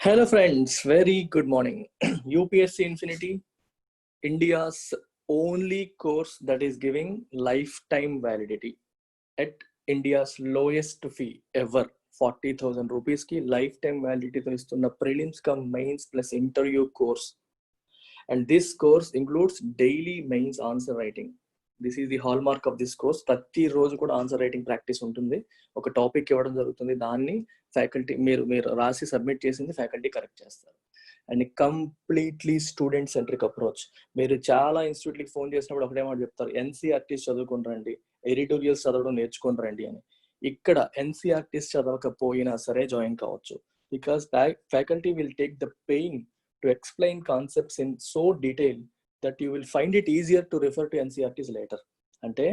Hello friends, very good morning. UPSC Infinity, India's only course that is giving lifetime validity at India's lowest fee ever, 40,000 rupees ki lifetime validity to istunna prelims cum mains plus interview course. And this course includes daily mains answer writing. This is the hallmark of this course. ప్రతి రోజు కూడా answer writing practice ఉంటుంది. ఒక topic ఇవ్వడం జరుగుతుంది, దాన్ని faculty మీరు రాసి సబ్మిట్ చేసింది ఫ్యాకల్టీ కరెక్ట్ చేస్తారు. And completely student centric approach. మీరు చాలా ఇన్స్టిట్యూట్కి ఫోన్ చేసినప్పుడు ఒకటేమాట చెప్తారు, ఎన్సీఆర్టీస్ చదువుకుని రండి, ఎడిటోరియల్స్ చదవడం నేర్చుకుని రండి అని. ఇక్కడ ఎన్సీఆర్టీస్ చదవకపోయినా సరే జాయిన్ కావచ్చు, because faculty will take the pain to explain concepts in so detail that you will find it easier to refer to NCERTs later. అంటే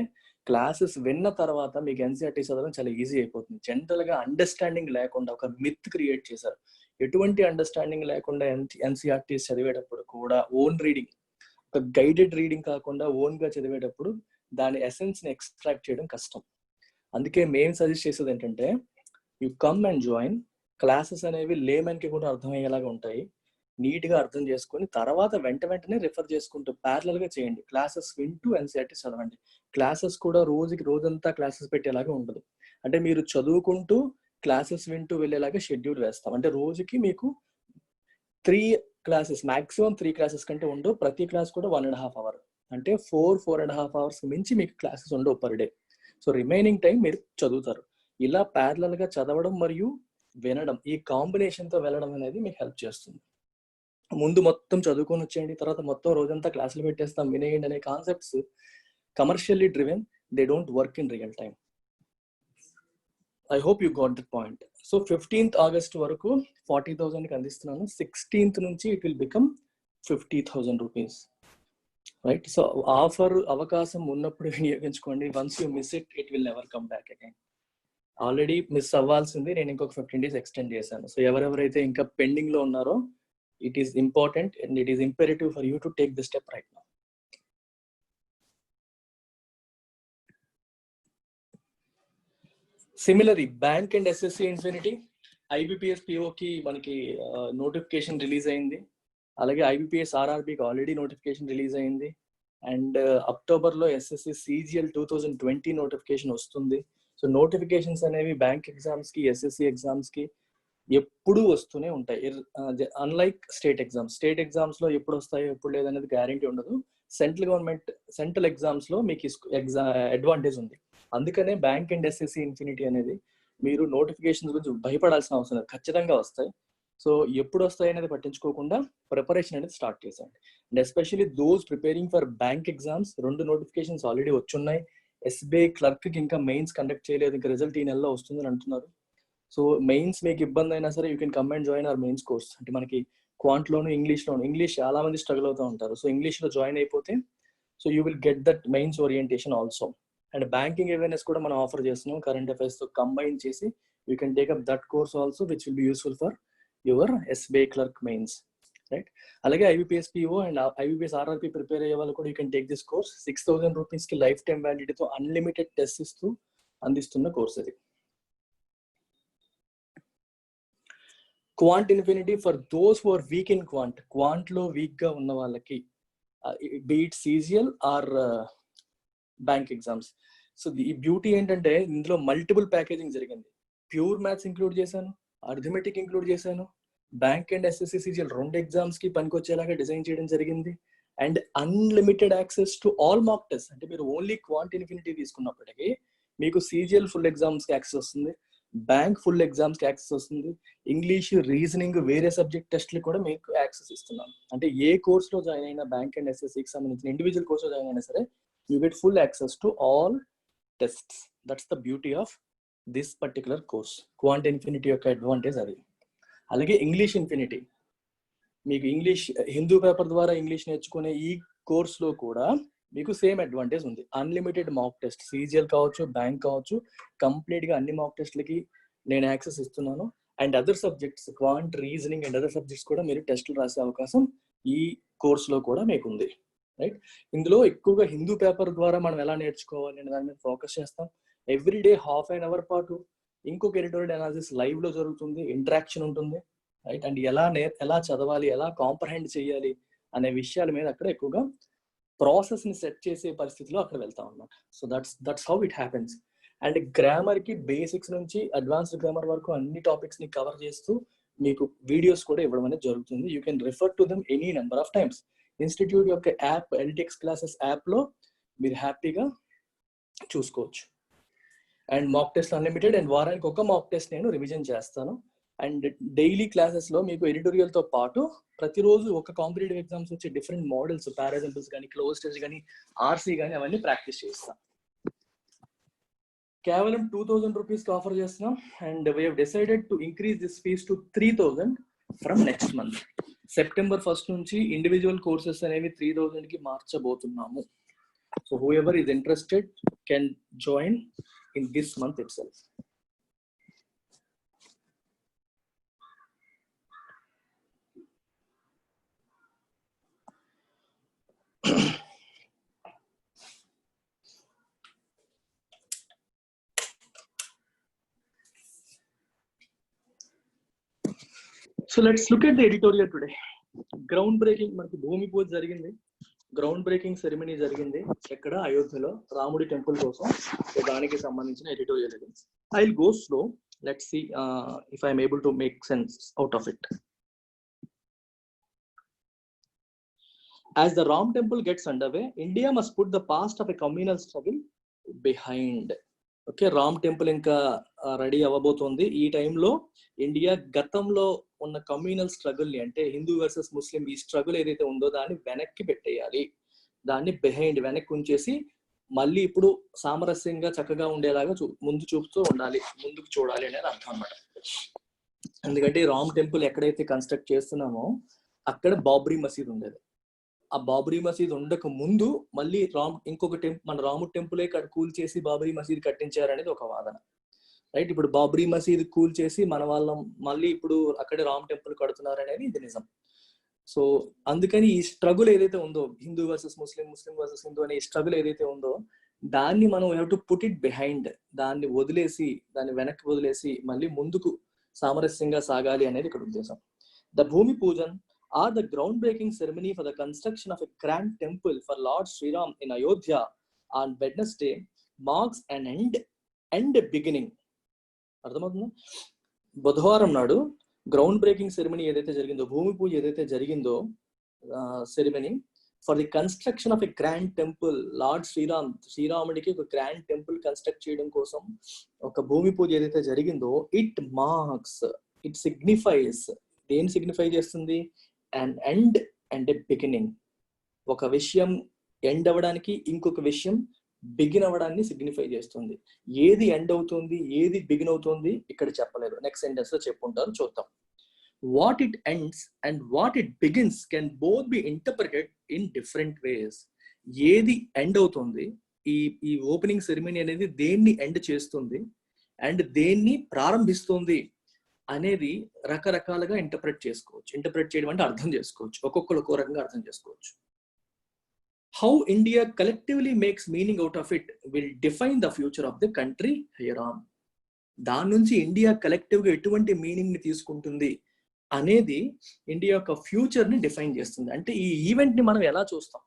క్లాసెస్ విన్న తర్వాత మీకు ఎన్సీఆర్టీ చదవడం చాలా ఈజీ అయిపోతుంది. జనరల్గా అండర్స్టాండింగ్ లేకుండా ఒక మిత్ క్రియేట్ చేశారు. ఎటువంటి అండర్స్టాండింగ్ లేకుండా ఎన్సీఆర్టీస్ చదివేటప్పుడు కూడా ఓన్ రీడింగ్, ఒక గైడెడ్ రీడింగ్ కాకుండా ఓన్గా చదివేటప్పుడు దాని ఎసెన్స్ని ఎక్స్ట్రాక్ట్ చేయడం కష్టం. అందుకే మేము సజెస్ట్ చేసేది ఏంటంటే, you come and join. Classes అనేవి లేమన్కి కూడా అర్థమయ్యేలాగా ఉంటాయి. నీట్గా అర్థం చేసుకొని తర్వాత వెంటనే రిఫర్ చేసుకుంటూ ప్యారలల్గా చేయండి. క్లాసెస్ వింటూ ఎన్సీఆర్టీ చదవండి. క్లాసెస్ కూడా రోజంతా క్లాసెస్ పెట్టేలాగా ఉండదు. అంటే మీరు చదువుకుంటూ క్లాసెస్ వింటూ వెళ్ళేలాగా షెడ్యూల్ వేస్తాం. అంటే రోజుకి మీకు 3 క్లాసెస్, మాక్సిమం 3 క్లాసెస్ కంటే ఉండవు. ప్రతి క్లాస్ కూడా 1.5 hours, అంటే 4.5 hours మించి మీకు క్లాసెస్ ఉండవు per day. So remaining time మీరు చదువుతారు. ఇలా ప్యారలల్గా చదవడం మరియు వినడం, ఈ కాంబినేషన్తో వెళ్ళడం అనేది మీకు హెల్ప్ చేస్తుంది. ముందు మొత్తం చదువుకొని వచ్చేయండి, తర్వాత మొత్తం రోజంతా క్లాసులు పెట్టేస్తాం వినేయండి అనే concepts commercially driven, they don't work in real time. I hope you got that point. So 15th August వరకు 40,000కి అందిస్తున్నాను. 16th నుంచి it will become 50,000 rupees, right? So అవకాశం ఉన్నప్పుడు వినియోగించుకోండి. Once you miss it, it will never come back again. Already miss అవ్వాల్సింది, నేను ఇంకొక 15 days ఎక్స్టెండ్ చేశాను. సో ఎవరెవరైతే ఇంకా పెండింగ్ లో ఉన్నారో, it is important and it is imperative for you to take the step right now. Similarly, bank and SSC Infinity, IBPS PO ki manaki notification release ayindi. Alage IBPS RRB ki already notification release ayindi. And October lo SSC CGL 2020 notification వస్తుంది. So notifications అనేవి bank exams కి, SSC exams కి ఎప్పుడు వస్తూనే ఉంటాయి. Unlike state exams లో ఎప్పుడు వస్తాయో ఎప్పుడు లేదనేది గ్యారంటీ ఉండదు. సెంట్రల్ ఎగ్జామ్స్ లో మీకు అడ్వాంటేజ్ ఉంది. అందుకనే బ్యాంక్ అండ్ SSC Infinity అనేది మీరు నోటిఫికేషన్స్ గురించి భయపడాల్సిన అవసరం లేదు, ఖచ్చితంగా వస్తాయి. సో ఎప్పుడు వస్తాయి అనేది పట్టించుకోకుండా ప్రిపరేషన్ అనేది స్టార్ట్ చేసేయండి. And especially those preparing for bank exams, 2 notifications already వచ్చున్నాయి. SBI క్లర్క్ కి ఇంకా మెయిన్స్ కండక్ట్ చేయలేదు, ఇంకా రిజల్ట్ ఈ నెలలో వస్తుందని అంటున్నారు. సో మెయిన్స్ మీకు ఇబ్బంది అయినా సరే, you can come and join hour mains course. అంటే మనకి క్వాంట్లోను, ఇంగ్లీష్ చాలా మంది స్ట్రగుల్ అవుతూ ఉంటారు. సో ఇంగ్లీష్లో జాయిన్ అయిపోతే so you will get that mains orientation also. And banking awareness కూడా మనం ఆఫర్ చేస్తున్నాం. కరెంట్ అఫైర్స్తో కంబైన్ చేసి you can take up that course also, which will be useful for your SBI clerk mains, right? అలాగే IBPS PO and IBPS RRP prepare అయ్యే వాళ్ళు కూడా you can take this course. 6,000 రూపీస్కి life time వ్యాలిడిటీతో unlimited test ఇస్తూ అందిస్తున్న course ఇది. Quant infinity for those who are weak in quant లో weak గా ఉన్న వాళ్ళకి, beat CGL or bank exams. So ఈ బ్యూటీ ఏంటంటే, ఇందులో మల్టిపుల్ ప్యాకేజింగ్ జరిగింది. ప్యూర్ మ్యాథ్స్ ఇంక్లూడ్ చేశాను, అర్థమెటిక్ ఇంక్లూడ్ చేశాను, bank and SSC CGL 2 exams కి పనికొచ్చేలాగా డిజైన్ చేయడం జరిగింది. And unlimited access to all mock test. అంటే మీరు ఓన్లీ క్వాంట్ ఇన్ఫినిటీ తీసుకున్నప్పటికీ మీకు CGL ఫుల్ ఎగ్జామ్స్ కి యాక్సెస్ వస్తుంది, బ్యాంక్ ఫుల్ ఎగ్జామ్స్ కి యాక్సెస్ వస్తుంది, ఇంగ్లీష్, రీజనింగ్, వేరే సబ్జెక్ట్ టెస్ట్లు కూడా మీకు యాక్సెస్ ఇస్తున్నాం. అంటే ఏ కోర్స్ లో జాయిన్ అయినా, బ్యాంక్ అండ్ SSCకి సంబంధించిన ఇండివిజువల్ కోర్స్ లో జాయిన్ అయినా సరే, you get full access to all tests. That's the beauty of this particular course. Quant infinity యొక్క అడ్వాంటేజ్ అది. అలాగే ఇంగ్లీష్ ఇన్ఫినిటీ, మీకు ఇంగ్లీష్ హిందూ పేపర్ ద్వారా ఇంగ్లీష్ నేర్చుకునే ఈ కోర్స్లో కూడా మీకు సేమ్ అడ్వాంటేజ్ ఉంది. అన్లిమిటెడ్ మాక్ టెస్ట్, CGL కావచ్చు, బ్యాంక్ కావచ్చు, కంప్లీట్గా అన్ని మాక్ టెస్ట్లకి నేను యాక్సెస్ ఇస్తున్నాను. And other subjects, quant, reasoning and other subjects కూడా మీరు టెస్టులు రాసే అవకాశం ఈ కోర్సులో కూడా మీకు ఉంది, రైట్? ఇందులో ఎక్కువగా హిందూ పేపర్ ద్వారా మనం ఎలా నేర్చుకోవాలి అనే దాని మీద ఫోకస్ చేస్తాం. ఎవ్రీ డే ½ an hour పాటు ఇంకొక ఎడిటోరియల్ అనాలిసిస్ లైవ్ లో జరుగుతుంది, ఇంటరాక్షన్ ఉంటుంది. రైట్. అండ్ ఎలా చదవాలి, ఎలా కాంప్రహెండ్ చేయాలి అనే విషయాల మీద అక్కడ ఎక్కువగా ప్రాసెస్ ని సెట్ చేసే పరిస్థితిలో అక్కడ వెళ్తాం అనమాట. So that's how it happens. And grammar కి బేసిక్స్ నుంచి అడ్వాన్స్డ్ గ్రామర్ వరకు అన్ని టాపిక్స్ ని కవర్ చేస్తూ మీకు వీడియోస్ కూడా ఇవ్వడం అనేది జరుగుతుంది. You can refer to them any number of times. Institute యొక్క యాప్, ఎల్టిఎక్స్ క్లాసెస్ యాప్ లో మీరు హ్యాపీగా చూసుకోవచ్చు. And mock test unlimited. And వారానికి ఒక మాక్ టెస్ట్ నేను రివిజన్ చేస్తాను. అండ్ డైలీ క్లాసెస్ లో మీకు ఎడిటోరియల్ తో పాటు ప్రతిరోజు ఒక కాంపిటేటివ్ ఎగ్జామ్స్ వచ్చే డిఫరెంట్ మోడల్స్, పారాసింపుల్స్ కానీ, క్లోజ్ టెస్ట్ కానీ, ఆర్సీ కానీ అవన్నీ ప్రాక్టీస్ చేస్తాను. కేవలం 2000 రూపీస్కి ఆఫర్ చేస్తున్నాం. And we have decided to increase this fees to 3000 from next month. September 1 నుంచి ఇండివిజువల్ కోర్సెస్ అనేవి 3000కి మార్చబోతున్నాము. So whoever is interested can join in this month itself. So let's look at the editorial today. Groundbreaking, మనకి భూమి పూజ జరిగింది, ground breaking ceremony జరిగింది ఎక్కడ, అయోధ్యలో రాముడి టెంపుల్ కోసం. సో దానికి సంబంధించిన ఎడిటోరియల్ ఇది. I will go slow. Let's see if I am able to make sense out of it. As the Ram temple gets underway, India must put the past of a communal struggle behind. Okay, Ram temple ఇంకా ready అవ్వబోతోంది. ఈ టైంలో India గతంలో ఉన్న communal struggle ని, అంటే Hindu versus ముస్లిం ఈ struggle ఏదైతే ఉందో దాన్ని వెనక్కి పెట్టేయాలి, దాన్ని బిహైండ్ వెనక్కి ఉంచేసి మళ్ళీ ఇప్పుడు సామరస్యంగా చక్కగా ఉండేలాగా ముందు చూపుతూ ఉండాలి, ముందుకు చూడాలి అనేది అర్థం అన్నమాట. ఎందుకంటే రామ్ టెంపుల్ ఎక్కడైతే కన్స్ట్రక్ట్ చేస్తున్నామో అక్కడ బాబ్రీ మసీద్ ఉండేది. ఆ బాబ్రీ మసీద్ ఉండక ముందు మళ్ళీ ఇంకొక మన రాముడి టెంపులే కూల్ చేసి బాబ్రీ మసీద్ కట్టించారనేది ఒక వాదన. రైట్. ఇప్పుడు బాబ్రీ మసీద్ కూల్ చేసి మన వాళ్ళం మళ్ళీ ఇప్పుడు అక్కడే రామ్ టెంపుల్ కడుతున్నారు అనేది ఇది నిజం. సో అందుకని ఈ స్ట్రగుల్ ఏదైతే ఉందో, హిందూ వర్సెస్ ముస్లిం, ముస్లిం వర్సెస్ హిందూ అనే ఈ స్ట్రగుల్ ఏదైతే ఉందో దాన్ని మనం have to put it behind, దాన్ని వదిలేసి, దాన్ని వెనక్కి వదిలేసి మళ్ళీ ముందుకు సామరస్యంగా సాగాలి అనేది ఇక్కడ ఉద్దేశం. ద భూమి Pujan or the groundbreaking ceremony for the construction of a grand temple for Lord Sri Ram in Ayodhya on Wednesday marks an end and a beginning. అర్థమవుతుందా? బుధవారం నాడు గ్రౌండ్ బ్రేకింగ్ సెరమనీ ఏదైతే జరిగిందో, భూమి పూజ ఏదైతే జరిగిందో ceremony for the construction of a grand temple, lord శ్రీరాముడికి ఒక గ్రాండ్ టెంపుల్ కన్స్ట్రక్ట్ చేయడం కోసం ఒక భూమి పూజ ఏదైతే జరిగిందో, ఇట్ మార్క్స్, ఇట్ సిగ్నిఫైస్, దేని సిగ్నిఫై చేస్తుంది? And end and a beginning. ఒక విషయం ఎండ్ అవ్వడానికి ఇంకొక విషయం బిగిన్ అవ్వడాన్ని సిగ్నిఫై చేస్తుంది. ఏది ఎండ్ అవుతుంది, ఏది బిగిన్ అవుతుంది ఇక్కడ చెప్పలేదు, నెక్స్ట్ సెంటెన్స్ లో చెప్పుంటారు, చూద్దాం. What it ends and what it begins can both be interpreted in different ways. ఏది ఎండ్ అవుతుంది, ఈ ఓపెనింగ్ సెరమనీ అనేది దేన్ని ఎండ్ చేస్తుంది అండ్ దేన్ని ప్రారంభిస్తుంది అనేది రకరకాలుగా ఇంటర్ప్రెట్ చేసుకోవచ్చు. ఇంటర్ప్రెట్ చేయడం అంటే అర్థం చేసుకోవచ్చు, ఒక్కొక్కరు ఒక్కో రకంగా అర్థం చేసుకోవచ్చు. How India collectively makes meaning out of it will define the future of the country here on. దాని నుంచి ఇండియా కలెక్టివ్ గా ఎటువంటి మీనింగ్ ని తీసుకుంటుంది అనేది ఇండియా యొక్క ఫ్యూచర్ ని డిఫైన్ చేస్తుంది. అంటే ఈ ఈవెంట్ ని మనం ఎలా చూస్తాం,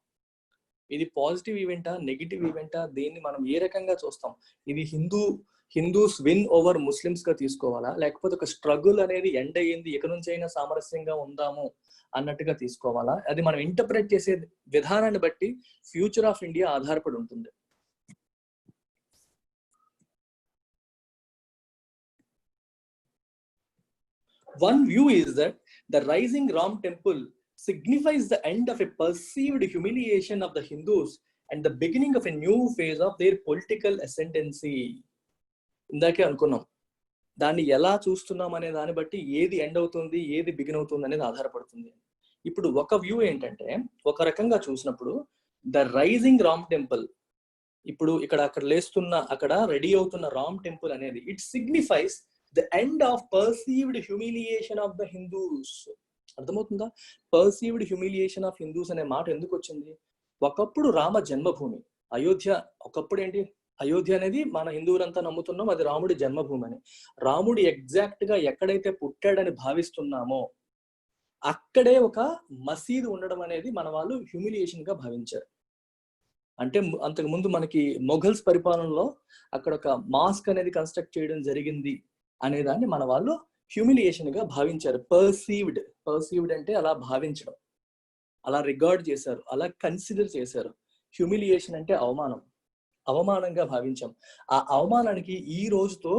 ఇది పాజిటివ్ ఈవెంటా, నెగిటివ్ ఈవెంటా, దీన్ని మనం ఏ రకంగా చూస్తాం, ఇది హిందూస్ విన్ ఓవర్ ముస్లిమ్స్ గా తీసుకోవాలా, లేకపోతే ఒక స్ట్రగుల్ అనేది ఎండ్ అయ్యింది, ఇక నుంచి అయినా సామరస్యంగా ఉందాము అన్నట్టుగా తీసుకోవాలా, అది మనం ఇంటర్ప్రెట్ చేసే విధానాన్ని బట్టి ఫ్యూచర్ ఆఫ్ ఇండియా ఆధారపడి ఉంటుంది. One view is that the rising Ram temple signifies the end of a perceived humiliation of the Hindus and the beginning of a new phase of their political ascendancy. ఇందాకే అనుకున్నాం, దాన్ని ఎలా చూస్తున్నాం అనే దాన్ని బట్టి ఏది ఎండ్ అవుతుంది, ఏది బిగిన్ అవుతుంది అనేది ఆధారపడుతుంది. ఇప్పుడు ఒక వ్యూ ఏంటంటే, ఒక రకంగా చూసినప్పుడు ద రైజింగ్ రామ్ టెంపుల్, ఇప్పుడు అక్కడ లేస్తున్న, అక్కడ రెడీ అవుతున్న రామ్ టెంపుల్ అనేది it signifies the end of perceived humiliation of the Hindus. అర్థమవుతుందా? పర్సీవ్డ్ హ్యూమిలియేషన్ ఆఫ్ హిందూస్ అనే మాట ఎందుకు వచ్చింది? ఒకప్పుడు రామ జన్మభూమి అయోధ్య, ఒకప్పుడు ఏంటి అయోధ్య అనేది మన హిందువులంతా నమ్ముతున్నాం అది రాముడి జన్మభూమి అని. రాముడు ఎగ్జాక్ట్ గా ఎక్కడైతే పుట్టాడని భావిస్తున్నామో అక్కడే ఒక మసీదు ఉండడం అనేది మన వాళ్ళు హ్యూమిలియేషన్ గా భావించారు. అంటే అంతకు ముందు మనకి మొఘల్స్ పరిపాలనలో అక్కడ ఒక మాస్క్ అనేది కన్స్ట్రక్ట్ చేయడం జరిగింది అనే దాన్ని మన వాళ్ళు హ్యూమిలియేషన్ గా భావించారు. పర్సీవ్డ్ అంటే అలా భావించడం, అలా రిగార్డ్ చేశారు, అలా కన్సిడర్ చేశారు. హ్యూమిలియేషన్ అంటే అవమానంగా భావించాం. ఆ అవమానానికి ఈ రోజుతో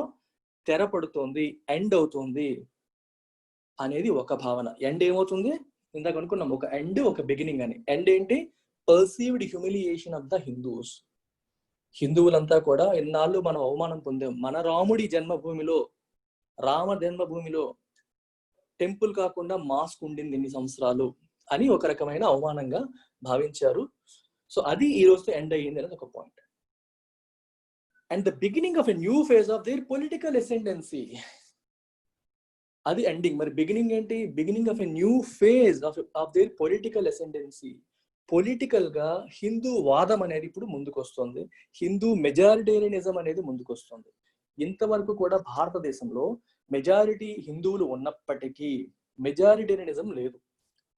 తెరపడుతోంది, ఎండ్ అవుతుంది అనేది ఒక భావన. ఎండ్ ఏమవుతుంది? ఇందాక అనుకున్నాం ఒక ఎండ్ ఒక బిగినింగ్ అని. ఎండ్ ఏంటి? Perceived humiliation of the Hindus. హిందువులంతా కూడా ఎన్నాళ్ళు మనం అవమానం పొందాం. మన రాముడి జన్మభూమిలో, రామ జన్మభూమిలో టెంపుల్ కాకుండా మాస్క్ ఉండింది ఇన్ని సంవత్సరాలు అని ఒక రకమైన అవమానంగా భావించారు. సో అది ఈ రోజుతో ఎండ్ అయ్యింది అనేది ఒక point. And the beginning of a new phase of their political ascendancy, అది ఎండింగ్. మరి బిగినింగ్ ఏంటి? Beginning of a new phase of their political ascendancy. Political గా హిందూ వాదం అనేది ఇప్పుడు ముందుకు వస్తుంది, హిందూ మెజారిటేరియనిజం అనేది ముందుకు వస్తుంది. ఇంతవరకు కూడా భారతదేశంలో మెజారిటీ హిందువులు ఉన్నప్పటికీ మెజారిటేరియనిజం లేదు,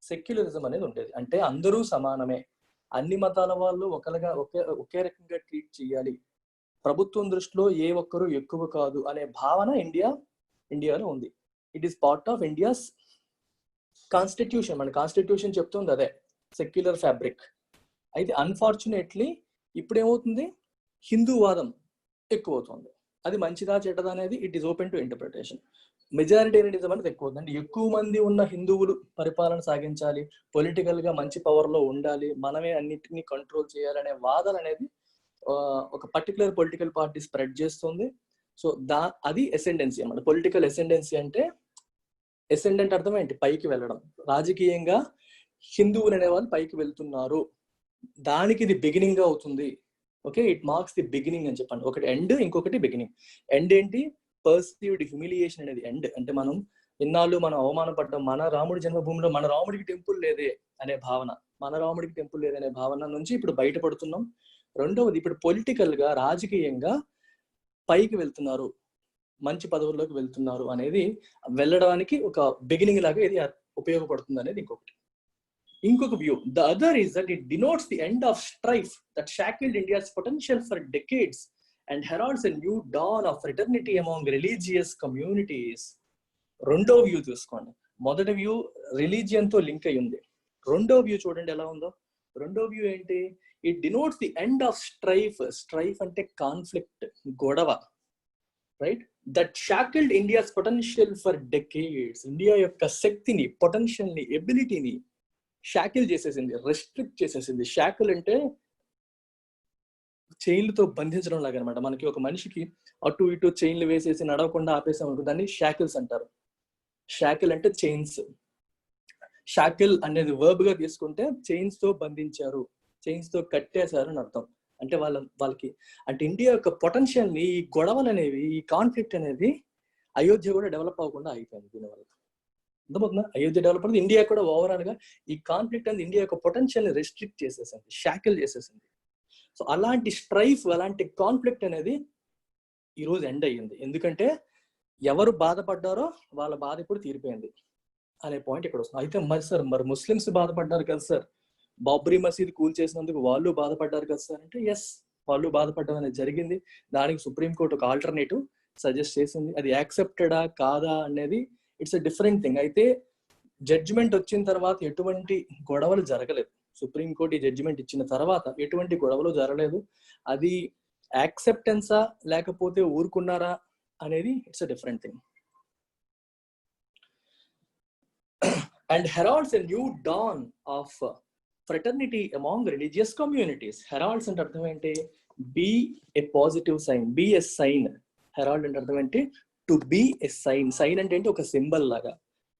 సెక్యులరిజం అనేది ఉండేది. అంటే అందరూ సమానమే, అన్ని మతాల వాళ్ళు ఒకే రకంగా ట్రీట్ చేయాలి, ప్రభుత్వం దృష్టిలో ఏ ఒక్కరు ఎక్కువ కాదు అనే భావన ఇండియాలో ఉంది. It is part of India's constitution. మన కాన్స్టిట్యూషన్ చెప్తుంది అదే, సెక్యులర్ ఫ్యాబ్రిక్. అయితే అన్ఫార్చునేట్లీ ఇప్పుడు ఏమవుతుంది? హిందూవాదం ఎక్కువ అవుతుంది. అది మంచిదా చెడ్డదా అనేది it is open to interpretation. Majoritarianism అనేది ఎక్కువ అవుతుంది. అంటే ఎక్కువ మంది ఉన్న హిందువులు పరిపాలన సాగించాలి, పొలిటికల్ గా మంచి పవర్ లో ఉండాలి, మనమే అన్నిటినీ కంట్రోల్ చేయాలనే వాదన అనేది ఒక పర్టికులర్ పొలిటికల్ పార్టీ స్ప్రెడ్ చేస్తుంది. సో అది ఎసెండెన్సీ అన్నమాట. పొలిటికల్ ఎసెండెన్సీ అంటే, ఎసెండెంట్ అర్థం ఏంటి? పైకి వెళ్ళడం. రాజకీయంగా హిందువులు అనే వాళ్ళు పైకి వెళ్తున్నారు, దానికి ఇది బిగినింగ్ గా అవుతుంది. Okay, it marks the beginning అని చెప్పండి. ఒకటి ఎండ్, ఇంకొకటి బిగినింగ్. ఎండ్ ఏంటి? పర్సీవ్డ్ హ్యూమిలియేషన్ అనేది ఎండ్. అంటే మనం ఇన్నాళ్ళు మనం అవమానపడ్డాం, మన రాముడి జన్మభూమిలో మన రాముడికి టెంపుల్ లేదే అనే భావన, మన రాముడికి టెంపుల్ లేదనే భావన నుంచి ఇప్పుడు బయటపడుతున్నాం. రెండవది, ఇప్పుడు పొలిటికల్ గా రాజకీయంగా పైకి వెళ్తున్నారు, మంచి పదవుల్లోకి వెళ్తున్నారు అనేది వెళ్ళడానికి ఒక బిగినింగ్ లాగా ఇది ఉపయోగపడుతుంది అనేది ఇంకొక view. The other is that it denotes the end of strife that shackled India's potential for decades and heralds a new dawn of fraternity among religious communities. రెండో వ్యూ చూసుకోండి. మొదటి వ్యూ రిలీజియన్ తో link అయి ఉంది. రెండో view చూడండి ఎలా ఉందో. రెండో వ్యూ ఏంటి? It denotes the end of strife. Strife అంటే కాన్ఫ్లిక్ట్, గొడవ, right? That shackled India's potential for decades. India యొక్క శక్తిని, పొటెన్షియల్ ని, ఎబిలిటీని షాకిల్ చేసేసింది, రెస్ట్రిక్ట్ చేసేసింది. షాకిల్ అంటే చైన్లతో బంధించడం లాగా అనమాట. మనకి ఒక మనిషికి అటు ఇటు చైన్లు వేసేసి నడవకుండా ఆపేసాం అనుకో, దాన్ని షాకిల్స్ అంటారు. షాకిల్ అంటే చైన్స్. షాకిల్ అనేది వర్బ్ గా తీసుకుంటే చైన్స్ తో బంధించారు, చైన్స్ తో కట్టేశారు అని అర్థం. అంటే వాళ్ళకి అంటే ఇండియా యొక్క పొటెన్షియల్ ని, ఈ గొడవలు అనేవి, ఈ కాన్ఫ్లిక్ట్ అనేది అయోధ్య కూడా డెవలప్ అవ్వకుండా అయిపోయింది దీనివల్ల. అర్థమవుతుందా? అయోధ్య డెవలప్ అనేది ఇండియా కూడా ఓవరాల్ గా ఈ కాన్ఫ్లిక్ట్ అనేది ఇండియా యొక్క పొటెన్షియల్ ని రెస్ట్రిక్ట్ చేసేసింది, షాకిల్ చేసేసింది. సో అలాంటి స్ట్రైఫ్, అలాంటి కాన్ఫ్లిక్ట్ అనేది ఈ రోజు ఎండ్ అయ్యింది. ఎందుకంటే ఎవరు బాధపడ్డారో వాళ్ళ బాధ ఇప్పుడు తీరిపోయింది అనే పాయింట్ ఇక్కడ వస్తుంది. అయితే మరి ముస్లిమ్స్ బాధపడ్డారు కదా సార్, బాబ్రీ మసీద్ కూల్ చేసినందుకు వాళ్ళు బాధపడ్డారు కదా సార్ అంటే, ఎస్, వాళ్ళు బాధపడడం అనేది జరిగింది. దానికి సుప్రీంకోర్టు ఒక ఆల్టర్నేటివ్ సజెస్ట్ చేసింది. అది యాక్సెప్టెడా కాదా అనేది ఇట్స్ ఎ డిఫరెంట్ థింగ్. అయితే జడ్జిమెంట్ వచ్చిన తర్వాత ఎటువంటి గొడవలు జరగలేదు. సుప్రీంకోర్టు ఈ జడ్జిమెంట్ ఇచ్చిన తర్వాత ఎటువంటి గొడవలు జరగలేదు. అది యాక్సెప్టెన్సా లేకపోతే ఊరుకున్నారా అనేది it's a different thing. And heralds a new dawn of fraternity among religious communities. Heralds అంటే అర్థం ఏంటి? Be a positive sign, be a sign. Herald అంటే అర్థం ఏంటి? To be a sign. Sign అంటే ఏంటి? ఒక సింబల్ లాగా.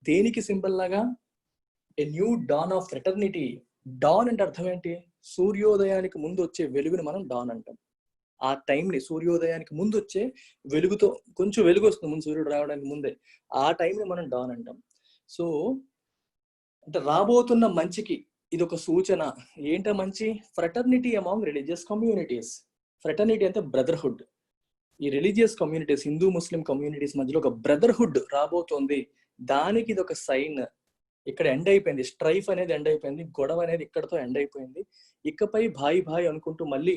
దేనికి సింబల్ లాగా? A new dawn of fraternity. Dawn అంటే అర్థం ఏంటి? సూర్యోదయానికి ముందు వచ్చే వెలుగుని మనం డాన్ అంటాం. ఆ టైంని, సూర్యోదయానికి ముందు వచ్చే వెలుగుతో, కొంచెం వెలుగు వస్తుంది ముందు సూర్యుడు రావడానికి ముందే, ఆ టైంని మనం డాన్ అంటాం. సో అంటే రాబోతున్న మంచికి ఇది ఒక సూచన. ఏంట మంచి? Fraternity among religious communities. Fraternity అంటే బ్రదర్హుడ్. ఈ రిలీజియస్ కమ్యూనిటీస్, హిందూ ముస్లిం కమ్యూనిటీస్ మధ్యలో ఒక బ్రదర్హుడ్ రాబోతోంది. దానికి ఇది ఒక సైన్. ఇక్కడ ఎండ్ అయిపోయింది, స్ట్రైఫ్ అనేది ఎండ్ అయిపోయింది, గొడవ అనేది ఇక్కడతో ఎండ్ అయిపోయింది. ఇకపై భాయ్ భాయ్ అనుకుంటూ మళ్ళీ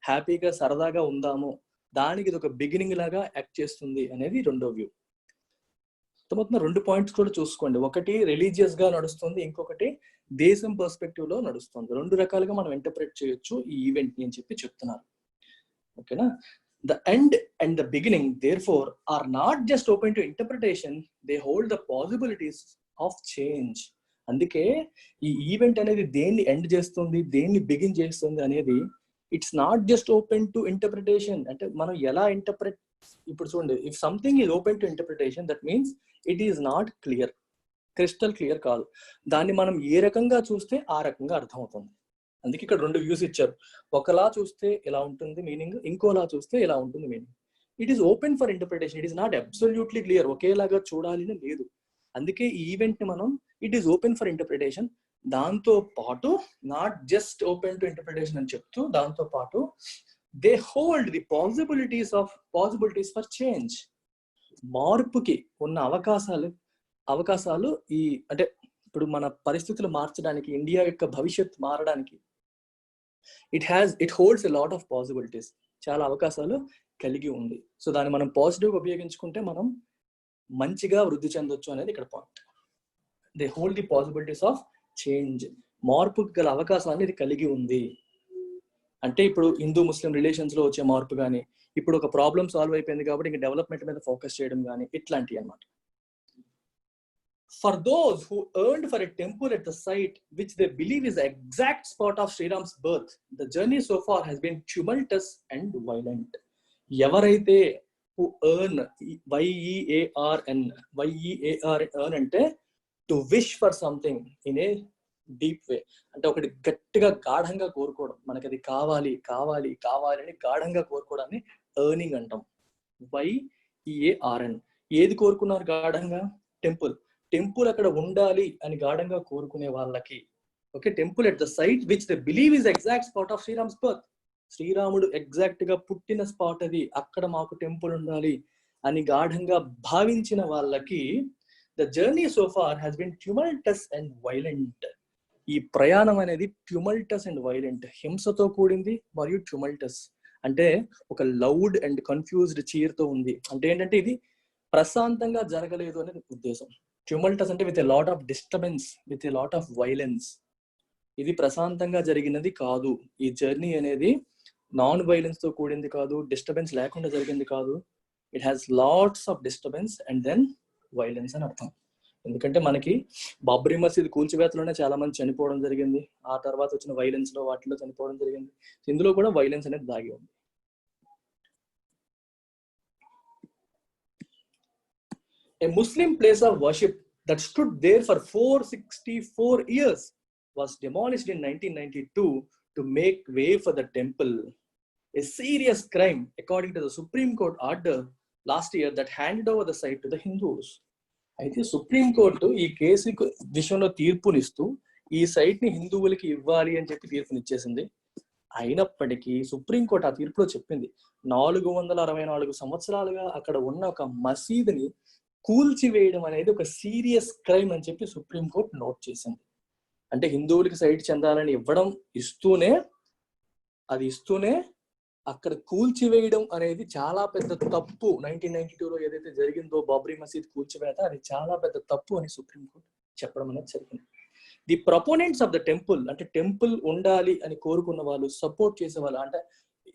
హ్యాపీగా సరదాగా ఉందాము, దానికి ఇది ఒక బిగినింగ్ లాగా యాక్ట్ చేస్తుంది అనేది రెండో వ్యూ. మొత్తం 2 పాయింట్స్ కూడా చూసుకోండి. ఒకటి రిలీజియస్ గా నడుస్తుంది, ఇంకొకటి దేశం పర్స్పెక్టివ్ లో నడుస్తుంది. 2 రకాలుగా మనం ఇంటర్ప్రెట్ చేయొచ్చు ఈ ఈవెంట్ ని అని చెప్పి చెప్తున్నారు. ఓకేనా? The end and the beginning, therefore, are not just open to interpretation, they hold the possibilities of change. అందుకే ఈ ఈవెంట్ అనేది దేన్ని ఎండ్ చేస్తుంది, దేన్ని బిగిన్ చేస్తుంది అనేది it's not just open to interpretation. అంటే మనం ఎలా ఇంటర్ప్రెట్, ఇప్పుడు చూడండి, if something is open to interpretation that means it is not clear, crystal clear కాదు. దాన్ని మనం ఏ రకంగా చూస్తే ఆ రకంగా అర్థమవుతుంది. అందుకే ఇక్కడ 2 వ్యూస్ ఇచ్చారు. ఒకలా చూస్తే ఎలా ఉంటుంది మీనింగ్, ఇంకోలా చూస్తే ఎలా ఉంటుంది meaning. It is open for interpretation, it is not absolutely clear, ఒకేలాగా చూడాలి అని లేదు. అందుకే ఈ ఈవెంట్ ని మనం it is open for interpretation, దాంతో పాటు not just open to interpretation అని చెప్తూ, దాంతో పాటు they hold the possibilities for change. మార్పుకి ఉన్న అవకాశాలు ఈ అంటే ఇప్పుడు మన పరిస్థితులు మార్చడానికి, ఇండియా యొక్క భవిష్యత్ మారడానికి it holds a lot of possibilities, చాలా అవకాశాలు కలిగి ఉంది. సో దాన్ని మనం పాజిటివ్గా ఉపయోగించుకుంటే మనం మంచిగా వృద్ధి చెందొచ్చు అనేది ఇక్కడ point. They hold the possibilities of change, మార్పుకి గల అవకాశాన్ని ఇది కలిగి ఉంది. అంటే ఇప్పుడు హిందూ ముస్లిం రిలేషన్స్ లో వచ్చే మార్పు కానీ, ఇప్పుడు ఒక ప్రాబ్లం సాల్వ్ అయిపోయింది కాబట్టి ఇంకా డెవలప్మెంట్ మీద ఫోకస్ చేయడం కానీ, ఇట్లాంటివి అన్నమాట. For those who earned for a temple at the site which they believe is the exact spot of Sri Ram's birth, the journey so far has been tumultuous and violent. ఎవరైతే who earn, earn అంటే to wish for something in a deep way, అంటే ఒకటి గట్టిగా గాఢంగా కోరుకోవడం, మనకి అది కావాలి కావాలి కావాలి అని గాఢంగా కోరుకోవడాన్ని ఎర్నింగ్ అంటాం. YEARN. ఏది కోరుకున్నారు గాఢంగా? టెంపుల్ అక్కడ ఉండాలి అని గాఢంగా కోరుకునే వాళ్ళకి. Okay, temple at the site which they believe is exact spot of Shriram's birth. శ్రీరాముడు ఎగ్జాక్ట్ గా పుట్టిన స్పాట్ అది, అక్కడ మాకు టెంపుల్ ఉండాలి అని గాఢంగా భావించిన వాళ్ళకి the journey so far has been tumultuous and violent. ఈ ప్రయాణం అనేది ట్యూమల్టస్ అండ్ వైలెంట్, హింసతో కూడింది మరియు ట్యూమల్టస్ అంటే ఒక లౌడ్ అండ్ కన్ఫ్యూజ్డ్ చీర్తో ఉంది. అంటే ఏంటంటే ఇది ప్రశాంతంగా జరగలేదు అనేది ఉద్దేశం. ట్యూమల్టస్ అంటే with a lot of disturbance, with a lot of violence. ఇది ప్రశాంతంగా జరిగినది కాదు. ఈ జర్నీ అనేది నాన్ వైలెన్స్ తో కూడింది కాదు, డిస్టర్బెన్స్ లేకుండా జరిగింది కాదు. It has lots of disturbance and then violence అని అర్థం. ఎందుకంటే మనకి బాబ్రీ మసీద్ కూల్చివేతలోనే చాలా మంది చనిపోవడం జరిగింది, ఆ తర్వాత వచ్చిన వైలెన్స్ లో వాటిలో చనిపోవడం జరిగింది. ఇందులో కూడా వైలెన్స్ అనేది దాగి ఉంది. A Muslim place of worship that stood there for 464 years was demolished in 1992 to make way for the temple. A serious crime according to the Supreme Court order last year that handed over the site to the Hindus. అయితే supreme court ఈ case విషయంలో తీర్పునిస్తూ ఈ site ని హిందువులకి ఇవ్వాలి అని చెప్పి తీర్పునిచ్చేసింది. అయినప్పటికీ సుప్రీంకోర్టు ఆ తీర్పులో చెప్పింది 464 సంవత్సరాలుగా అక్కడ ఉన్న ఒక మసీదుని కూల్చివేయడం అనేది ఒక సీరియస్ క్రైమ్ అని చెప్పి సుప్రీంకోర్టు నోట్ చేసింది. అంటే హిందువులకి సైట్ చెందాలని ఇస్తూనే అక్కడ కూల్చివేయడం అనేది చాలా పెద్ద తప్పు. 1992లో ఏదైతే జరిగిందో బాబ్రీ మసీద్ కూల్చివేత, అది చాలా పెద్ద తప్పు అని సుప్రీంకోర్టు చెప్పడం అనేది జరిగింది. ది ప్రపోనెంట్స్ ఆఫ్ ద టెంపుల్, అంటే టెంపుల్ ఉండాలి అని కోరుకున్న వాళ్ళు, సపోర్ట్ చేసే వాళ్ళు, అంటే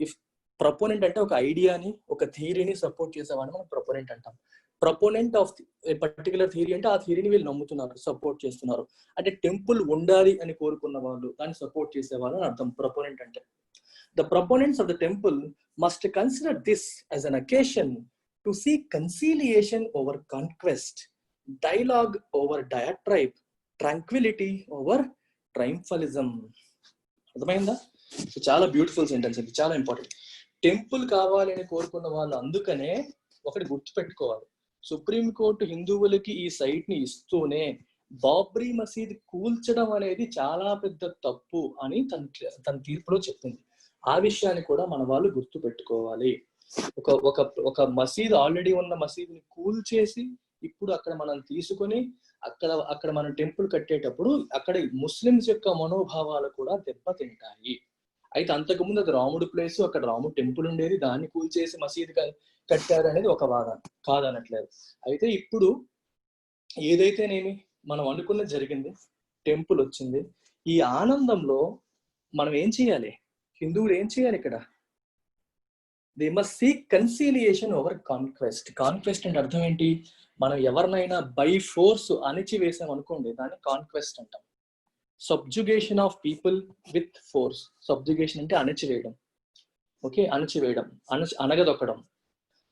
ఇఫ్ ప్రపోనెంట్ అంటే ఒక ఐడియాని, ఒక థియరీని సపోర్ట్ చేసేవాడిని మనం ప్రపోనెంట్ అంటాం. Proponent of A particular theory అంటే ఆ థియరీని వీళ్ళు నమ్ముతున్నారు, సపోర్ట్ చేస్తున్నారు. అంటే టెంపుల్ ఉండాలి అని కోరుకున్న వాళ్ళు, దాన్ని సపోర్ట్ చేసేవాళ్ళు అని అర్థం ప్రపోనెంట్ అంటే. The proponents of the temple must consider this as an occasion to seek conciliation over conquest, dialogue over diatribe, tranquility over triumphalism. అర్థమైందా? చాలా బ్యూటిఫుల్ సెంటెన్స్, ఇది చాలా ఇంపార్టెంట్. టెంపుల్ కావాలి అని కోరుకున్న వాళ్ళు అందుకనే ఒకటి గుర్తుపెట్టుకోవాలి, సుప్రీంకోర్టు హిందువులకి ఈ సైట్ ని ఇస్తూనే బాబ్రీ మసీద్ కూల్చడం అనేది చాలా పెద్ద తప్పు అని తన తీర్పులో చెప్పింది. ఆ విషయాన్ని కూడా మన వాళ్ళు గుర్తు పెట్టుకోవాలి. ఒక ఒక ఒక మసీద్, ఆల్రెడీ ఉన్న మసీదుని కూల్చేసి ఇప్పుడు అక్కడ మనం తీసుకొని అక్కడ మనం టెంపుల్ కట్టేటప్పుడు అక్కడ ముస్లిమ్స్ యొక్క మనోభావాలు కూడా దెబ్బతింటాయి. అయితే అంతకుముందు అది రాముడు ప్లేస్, అక్కడ రాముడు టెంపుల్ ఉండేది, దాన్ని కూల్చేసి మసీదు కట్టారు అనేది ఒక వాదన, కాదనట్లేదు. అయితే ఇప్పుడు ఏదైతేనేమి మనం అనుకున్నది జరిగింది, టెంపుల్ వచ్చింది. ఈ ఆనందంలో మనం ఏం చేయాలి? హిందువులు ఏం చేయాలి ఇక్కడ? They must seek conciliation over conquest. Conquest అంటే అర్థం ఏంటి? మనం ఎవరినైనా బై ఫోర్స్ అణిచివేసాం అనుకోండి, దాన్ని కాన్క్వెస్ట్ అంటాం. Subjugation of people with force. Subjugation అంటే అణచివేయడం. ఓకే, అణచివేయడం, అనగదొక్కడం.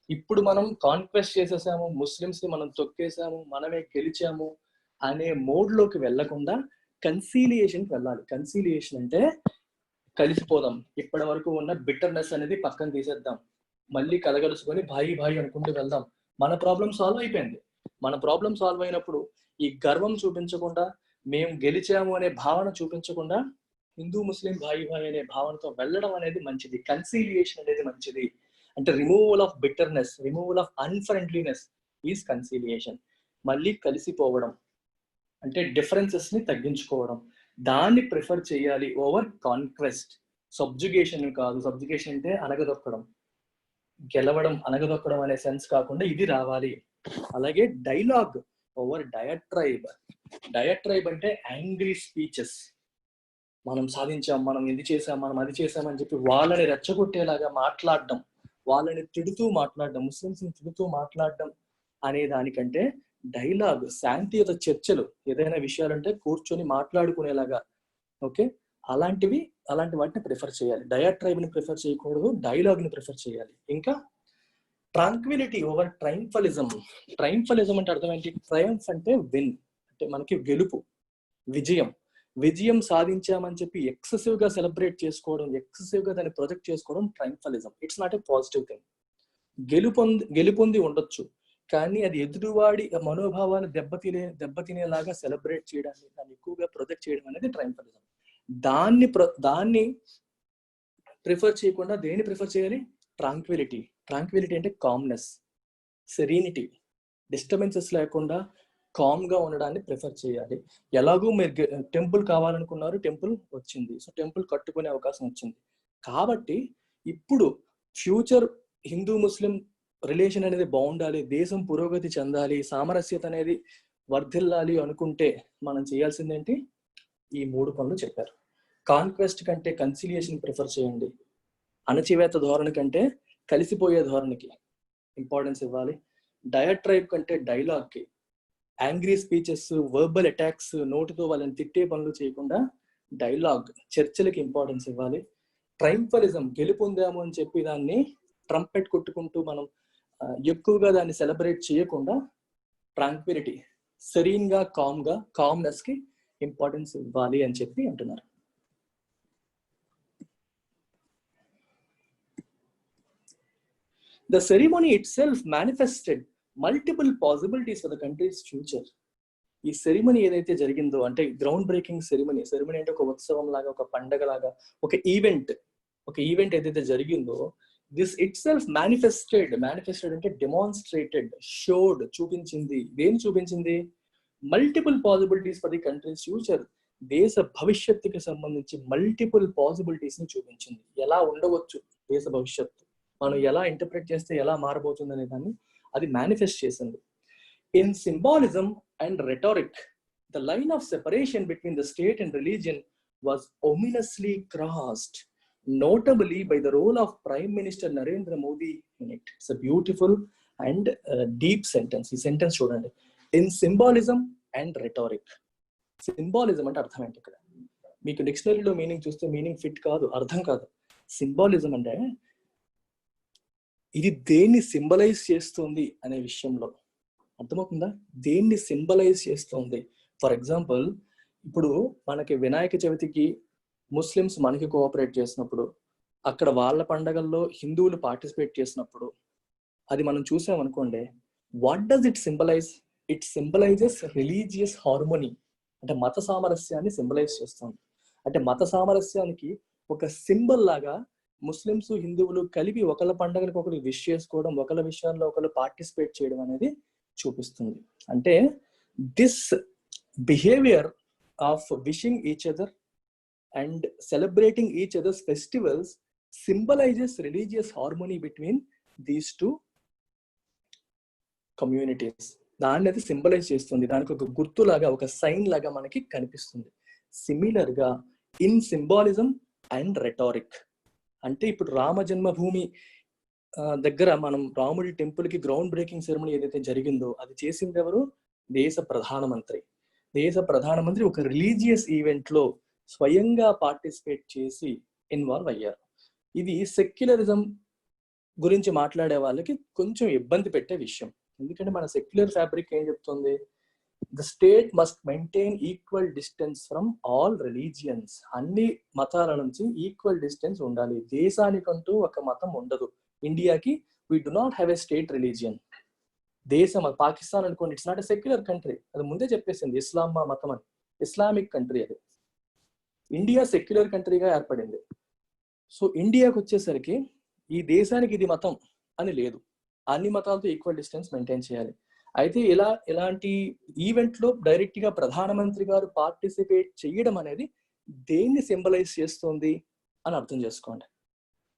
ఇప్పుడు మనం కాన్క్వెస్ట్ చేసేసాము, ముస్లిమ్స్ ని మనం తొక్కేసాము, మనమే గెలిచాము అనే మోడ్ లోకి వెళ్లకుండా కన్సీలియేషన్కి వెళ్ళాలి. కన్సీలియేషన్ అంటే కలిసిపోదాం, ఇప్పటి వరకు ఉన్న బిట్టర్నెస్ అనేది పక్కన తీసేద్దాం, మళ్ళీ కలగలుసుకొని భాయి భాయి అనుకుంటూ వెళ్దాం. మన ప్రాబ్లం సాల్వ్ అయిపోయింది. మన ప్రాబ్లం సాల్వ్ అయినప్పుడు ఈ గర్వం చూపించకుండా, మేము గెలిచాము అనే భావన చూపించకుండా, హిందూ ముస్లిం భాయి భాయి అనే భావనతో వెళ్ళడం అనేది మంచిది. కన్సీలియేషన్ అనేది మంచిది. అంటే removal of bitterness, removal of unfriendliness is conciliation. మళ్ళీ కలిసిపోవడం అంటే డిఫరెన్సెస్ ని తగ్గించుకోవడం, దాన్ని ప్రిఫర్ చేయాలి ఓవర్ కాన్క్వెస్ట్. సబ్జుగేషన్ కాదు. సబ్జుగేషన్ అంటే అనగదొక్కడం, గెలవడం, అనగదొక్కడం అనే సెన్స్ కాకుండా ఇది రావాలి. అలాగే డైలాగ్ ఓవర్ డయట్రైబ్. డయట్రైబ్ అంటే యాంగ్రీ స్పీచెస్. మనం సాధించాం, మనం ఇది చేసాం, మనం అది చేసామని చెప్పి వాళ్ళని రెచ్చగొట్టేలాగా మాట్లాడడం, వాళ్ళని తిడుతూ మాట్లాడడం, ముస్లిమ్స్ ని తిడుతూ మాట్లాడడం అనే దానికంటే డైలాగ్, శాంతియుత చర్చలు, ఏదైనా విషయాలంటే కూర్చొని మాట్లాడుకునేలాగా, ఓకే, అలాంటి వాటిని ప్రిఫర్ చేయాలి. డయాట్రైబ్ ని ప్రిఫర్ చేయకూడదు, డైలాగ్ ని ప్రిఫర్ చేయాలి. ఇంకా ట్రాంక్విలిటీ ఓవర్ ట్రైంఫలిజం. ట్రైంఫలిజం అంటే అర్థం ఏంటి? ట్రయంఫ్ అంటే విన్, అంటే మనకి గెలుపు, విజయం సాధించామని చెప్పి ఎక్సెసివ్ గా సెలబ్రేట్ చేసుకోవడం, ఎక్సెసివ్ గా దాన్ని ప్రొజెక్ట్ చేసుకోవడం triumphalism. It's not a positive thing. గెలుపొంది ఉండొచ్చు, కానీ అది ఎదురువాడి మనోభావాలు దెబ్బతినేలాగా సెలబ్రేట్ చేయడాన్ని, దాన్ని ఎక్కువగా ప్రొజెక్ట్ చేయడం అనేది ట్రైంఫలిజం. దాన్ని ప్రిఫర్ చేయకుండా దేన్ని ప్రిఫర్ చేయాలి? ట్రాంక్విలిటీ. ట్రాంక్విలిటీ అంటే కామ్నెస్, సెరీనిటీ, డిస్టర్బెన్సెస్ లేకుండా కామ్ గా ఉండడాన్ని ప్రిఫర్ చేయాలి. ఎలాగూ మీరు టెంపుల్ కావాలనుకున్నారు, టెంపుల్ వచ్చింది, సో టెంపుల్ కట్టుకునే అవకాశం వచ్చింది. కాబట్టి ఇప్పుడు ఫ్యూచర్ హిందూ ముస్లిం రిలేషన్ అనేది బాగుండాలి, దేశం పురోగతి చెందాలి, సామరస్యత అనేది వర్ధిల్లాలి అనుకుంటే మనం చేయాల్సిందేంటి? ఈ 3 పనులు చెప్పారు. కాన్క్వెస్ట్ కంటే కన్సిలియేషన్ ప్రిఫర్ చేయండి. అణచివేత ధోరణి కంటే కలిసిపోయే ధోరణికి ఇంపార్టెన్స్ ఇవ్వాలి. డయాట్రైబ్ కంటే డైలాగ్కి, యాంగ్రీ స్పీచెస్, వర్బల్ అటాక్స్, నోటితో వాళ్ళని తిట్టే పనులు చేయకుండా డైలాగ్, చర్చలకి ఇంపార్టెన్స్ ఇవ్వాలి. ట్రైంఫలిజం, గెలుపొందాము అని చెప్పి దాన్ని ట్రంపెట్ కొట్టుకుంటూ మనం ఎక్కువగా దాన్ని సెలబ్రేట్ చేయకుండా ట్రాంక్విలిటీ, సెరీన్ గా, కామ్నెస్ కి ఇంపార్టెన్స్ ఇవ్వాలి అని చెప్పి అంటున్నారు. The ceremony itself manifested multiple possibilities for the country's future. ఈ సెరిమనీ ఏదైతే జరిగిందో, అంటే గ్రౌండ్ బ్రేకింగ్ సెరిమనీ అంటే ఒక ఉత్సవం లాగా, ఒక పండగ లాగా, ఒక ఈవెంట్ ఏదైతే జరిగిందో, దిస్ ఇట్ సెల్ఫ్ మేనిఫెస్టెడ్ అంటే డెమాన్స్ట్రేటెడ్, షోడ్, చూపించింది. దేని చూపించింది? Multiple possibilities for the countries future. దేశ భవిష్యత్తుకి సంబంధించి మల్టిపుల్ పాసిబిలిటీస్ ని చూపించింది. ఎలా ఉండవచ్చు దేశ భవిష్యత్తు, మనం ఎలా ఇంటర్ప్రిట్ చేస్తే ఎలా మారబోతుంది అనే దాన్ని అది మేనిఫెస్ట్ చేసింది. In symbolism and rhetoric, the line of separation between the state and religion was ominously crossed, notably by the role of Prime Minister Narendra Modi in it. It's a beautiful and deep sentence. ఈ sentence చూడండి. In symbolism and rhetoric. Symbolism అంటే అర్థం ఏంటి? ఇక్కడ మీకు డిక్షనరీలో meaning చూస్తే meaning fit కాదు, అర్థం కాదు. సింబాలిజం అంటే ఇది దేన్ని సింబలైజ్ చేస్తుంది అనే విషయంలో అర్థమవుతుందా? దేన్ని సింబలైజ్ చేస్తుంది? ఫర్ ఎగ్జాంపుల్, ఇప్పుడు మనకి వినాయక చవితికి ముస్లిమ్స్ మనకి కోఆపరేట్ చేసినప్పుడు, అక్కడ వాళ్ళ పండగల్లో హిందువులు పార్టిసిపేట్ చేసినప్పుడు, అది మనం చూసామనుకోండి, what does it symbolise? It symbolises religious harmony, అంటే మత సామరస్యాన్ని సింబలైజ్ చేస్తుంది. అంటే మత సామరస్యానికి ఒక సింబల్ లాగా ముస్లిమ్స్ హిందువులు కలిపి ఒకళ్ళ పండుగలకు ఒకరు విష్ చేసుకోవడం, ఒకళ్ళ విషయాల్లో ఒకళ్ళు పార్టిసిపేట్ చేయడం అనేది చూపిస్తుంది. అంటే this behaviour of wishing each other and celebrating each other's festivals symbolizes religious harmony between these two communities. దాన్ని అది సింబలైజ్ చేస్తుంది, దానికి ఒక గుర్తులాగా, ఒక సైన్ లాగా మనకి కనిపిస్తుంది. సిమిలర్ గా ఇన్ సింబాలిజం అండ్ రెటారిక్, అంటే ఇప్పుడు రామ జన్మభూమి దగ్గర మనం రాముడి టెంపుల్ కి గ్రౌండ్ బ్రేకింగ్ సెరమనీ ఏదైతే జరిగిందో అది చేసింది ఎవరు? దేశ ప్రధానమంత్రి. దేశ ప్రధానమంత్రి ఒక రిలీజియస్ ఈవెంట్ లో స్వయంగా పార్టిసిపేట్ చేసి ఇన్వాల్వ్ అయ్యారు. ఇది సెక్యులరిజం గురించి మాట్లాడే వాళ్ళకి కొంచెం ఇబ్బంది పెట్టే విషయం. ఎందుకంటే మన సెక్యులర్ ఫ్యాబ్రిక్ ఏం చెప్తుంది? The state must maintain equal distance from all religions. అన్ని మతాల నుంచి ఈక్వల్ డిస్టెన్స్ ఉండాలి. దేశానికంటూ ఒక మతం ఉండదు. ఇండియాకి we do not have a state religion. దేశం పాకిస్తాన్ అనుకోండి, it's not a secular country. అది ముందే చెప్పేసింది, ఇస్లాం మతం అని, ఇస్లామిక్ కంట్రీ అది. ఇండియా సెక్యులర్ కంట్రీగా ఏర్పడింది. సో ఇండియాకి వచ్చేసరికి ఈ దేశానికి ఇది మతం అని లేదు, అన్ని మతాలతో ఈక్వల్ డిస్టెన్స్ మెయింటైన్ చేయాలి. అయితే ఇలాంటి ఈవెంట్ లో డైరెక్ట్ గా ప్రధానమంత్రి గారు పార్టిసిపేట్ చేయడం అనేది దేన్ని సింబలైజ్ చేస్తుంది అని అర్థం చేసుకోండి.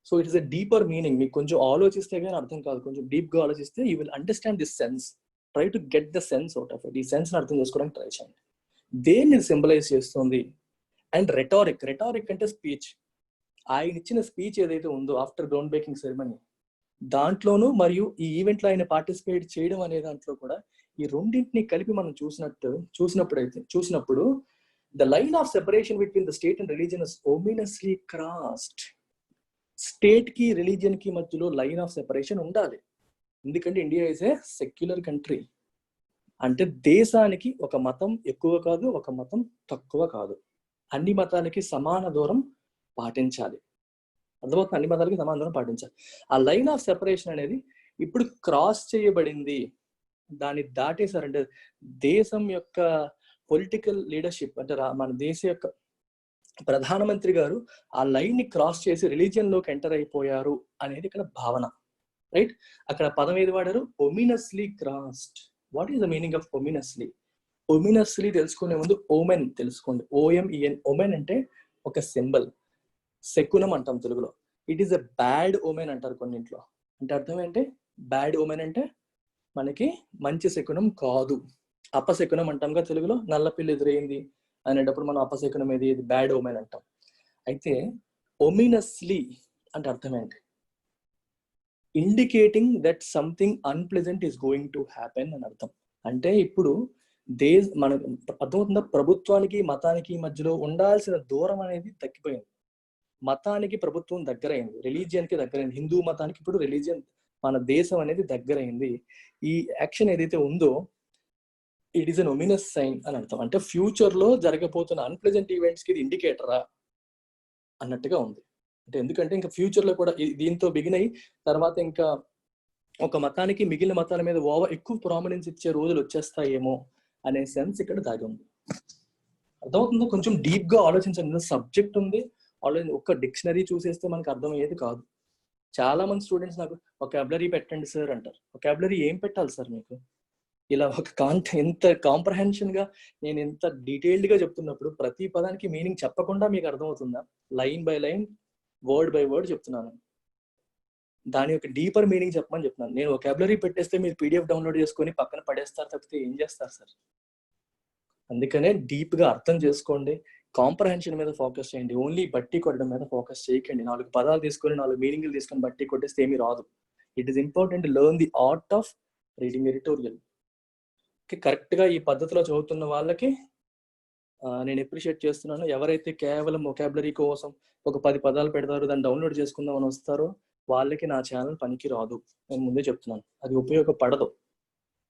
So it is a deeper meaning. మీకు కొంచెం ఆలోచిస్తే కానీ అర్థం కాదు, కొంచెం డీప్ గా ఆలోచిస్తే you will understand this sense. Try to get the sense out of it. ఈ సెన్స్ అర్థం చేసుకోవడానికి ట్రై చేయండి. దేన్ని సింబలైజ్ చేస్తుంది? And rhetoric. రెటారిక్ అంటే స్పీచ్. ఆయన ఇచ్చిన స్పీచ్ ఏదైతే ఉందో ఆఫ్టర్ గ్రౌండ్ బ్రేకింగ్ సెరమనీ, దాంట్లోనూ మరియు ఈ ఈవెంట్ లో ఆయన పార్టిసిపేట్ చేయడం అనే దాంట్లో కూడా ఈ రెండింటిని కలిపి మనం చూసినప్పుడు the line of separation between the state and religion is ominously crossed. State కి రిలీజియన్ కి మధ్యలో లైన్ ఆఫ్ సెపరేషన్ ఉండాలి. ఎందుకంటే India is a secular country. అంటే దేశానికి ఒక మతం ఎక్కువ కాదు, ఒక మతం తక్కువ కాదు. అన్ని మతాలకి సమాన దూరం పాటించాలి. అర్థమవుతుంది? అన్ని మతాలకి సమాన దూరం పాటించాలి. ఆ లైన్ ఆఫ్ సెపరేషన్ అనేది ఇప్పుడు క్రాస్ చేయబడింది. దాన్ని దాటేశారంటే దేశం యొక్క పొలిటికల్ లీడర్షిప్, అంటే మన దేశ యొక్క ప్రధానమంత్రి గారు ఆ లైన్ ని క్రాస్ చేసి రిలీజియన్ లోకి ఎంటర్ అయిపోయారు అనేది ఇక్కడ భావన. రైట్? అక్కడ పదం ఏది వాడారు? Ominously crossed. What is the meaning of ominously? Ominously తెలుసుకునే ముందు ఓమెన్ తెలుసుకోండి. OMEN. ఓమెన్ అంటే ఒక సింబల్. శకునం అంటాం తెలుగులో. ఇట్ ఈస్ ఎ బ్యాడ్ ఓమెన్ అంటారు కొన్నింట్లో. అంటే అర్థం ఏంటి? బ్యాడ్ ఓమెన్ అంటే మనకి మంచి శకునం కాదు. అపశకునం అంటాంగా తెలుగులో. నల్ల పిల్లి ఎదురైంది అనేటప్పుడు మనం అపశకునం ఏది బ్యాడ్ ఓమెన్ అంటాం. అయితే ఒమినస్లీ అంటే అర్థం ఏంటి? Indicating that something unpleasant is going to happen అని అర్థం. అంటే ఇప్పుడు మన అర్థమవుతుందా? ప్రభుత్వానికి మతానికి మధ్యలో ఉండాల్సిన దూరం అనేది తగ్గిపోయింది. మతానికి ప్రభుత్వం దగ్గరైంది, రిలీజియన్ కి దగ్గరైంది. హిందూ మతానికి ఇప్పుడు రిలీజియన్, మన దేశం అనేది దగ్గరైంది. ఈ యాక్షన్ ఏదైతే ఉందో it is an ominous sign అని అర్థం. అంటే ఫ్యూచర్ లో జరగబోతున్న అన్ప్లెజెంట్ ఈవెంట్స్ కి ఇది ఇండికేటరా అన్నట్టుగా ఉంది. అంటే ఎందుకంటే ఇంకా ఫ్యూచర్ లో కూడా దీంతో బిగిన్ అయ్యి తర్వాత ఇంకా ఒక మతానికి మిగిలిన మతాల మీద ఎక్కువ ప్రామినెన్స్ ఇచ్చే రోజులు వచ్చేస్తాయేమో అనే సెన్స్ ఇక్కడ దాగి ఉంది. అర్థమవుతుందో? కొంచెం డీప్ గా ఆలోచించండి. సబ్జెక్ట్ ఉంది, ఒక్క డిక్షనరీ చూసేస్తే మనకు అర్థమయ్యేది కాదు. చాలా మంది స్టూడెంట్స్ నాకు వొకాబులరీ పెట్టండి సార్ అంటారు. వొకాబులరీ ఏం పెట్టాలి సార్ మీకు? ఇలా ఒక ఎంత కాంప్రహెన్షన్ గా నేను ఎంత డీటెయిల్డ్ గా చెప్తున్నప్పుడు ప్రతి పదానికి మీనింగ్ చెప్పకుండా మీకు అర్థమవుతుందా? Line by line, word by word చెప్తున్నాను. దాని యొక్క డీపర్ మీనింగ్ చెప్పమని చెప్తున్నాను. నేను వొకాబులరీ పెట్టేస్తే మీరు PDF డౌన్లోడ్ చేసుకొని పక్కన పడేస్తారు తప్పితే ఏం చేస్తారు సార్? అందుకనే డీప్ గా అర్థం చేసుకోండి. కాంప్రహెన్షన్ మీద ఫోకస్ చేయండి. ఓన్లీ బట్టి కొట్టడం మీద ఫోకస్ చేయకండి. 4 పదాలు తీసుకొని 4 మీనింగ్లు తీసుకొని బట్టి కొట్టేస్తే ఏమీ రాదు. It is important to learn the art of reading editorial. Correct గా ఈ పద్ధతిలో చదువుతున్న వాళ్ళకి నేను అప్రిషియేట్ చేస్తున్నాను. ఎవరైతే కేవలం వొకాబులరీ కోసం ఒక 10 పదాలు పెడతారు, దాన్ని డౌన్లోడ్ చేసుకుందాం అని వస్తారో వాళ్ళకి నా ఛానల్ పనికి రాదు. నేను ముందే చెప్తున్నాను, అది ఉపయోగపడదు.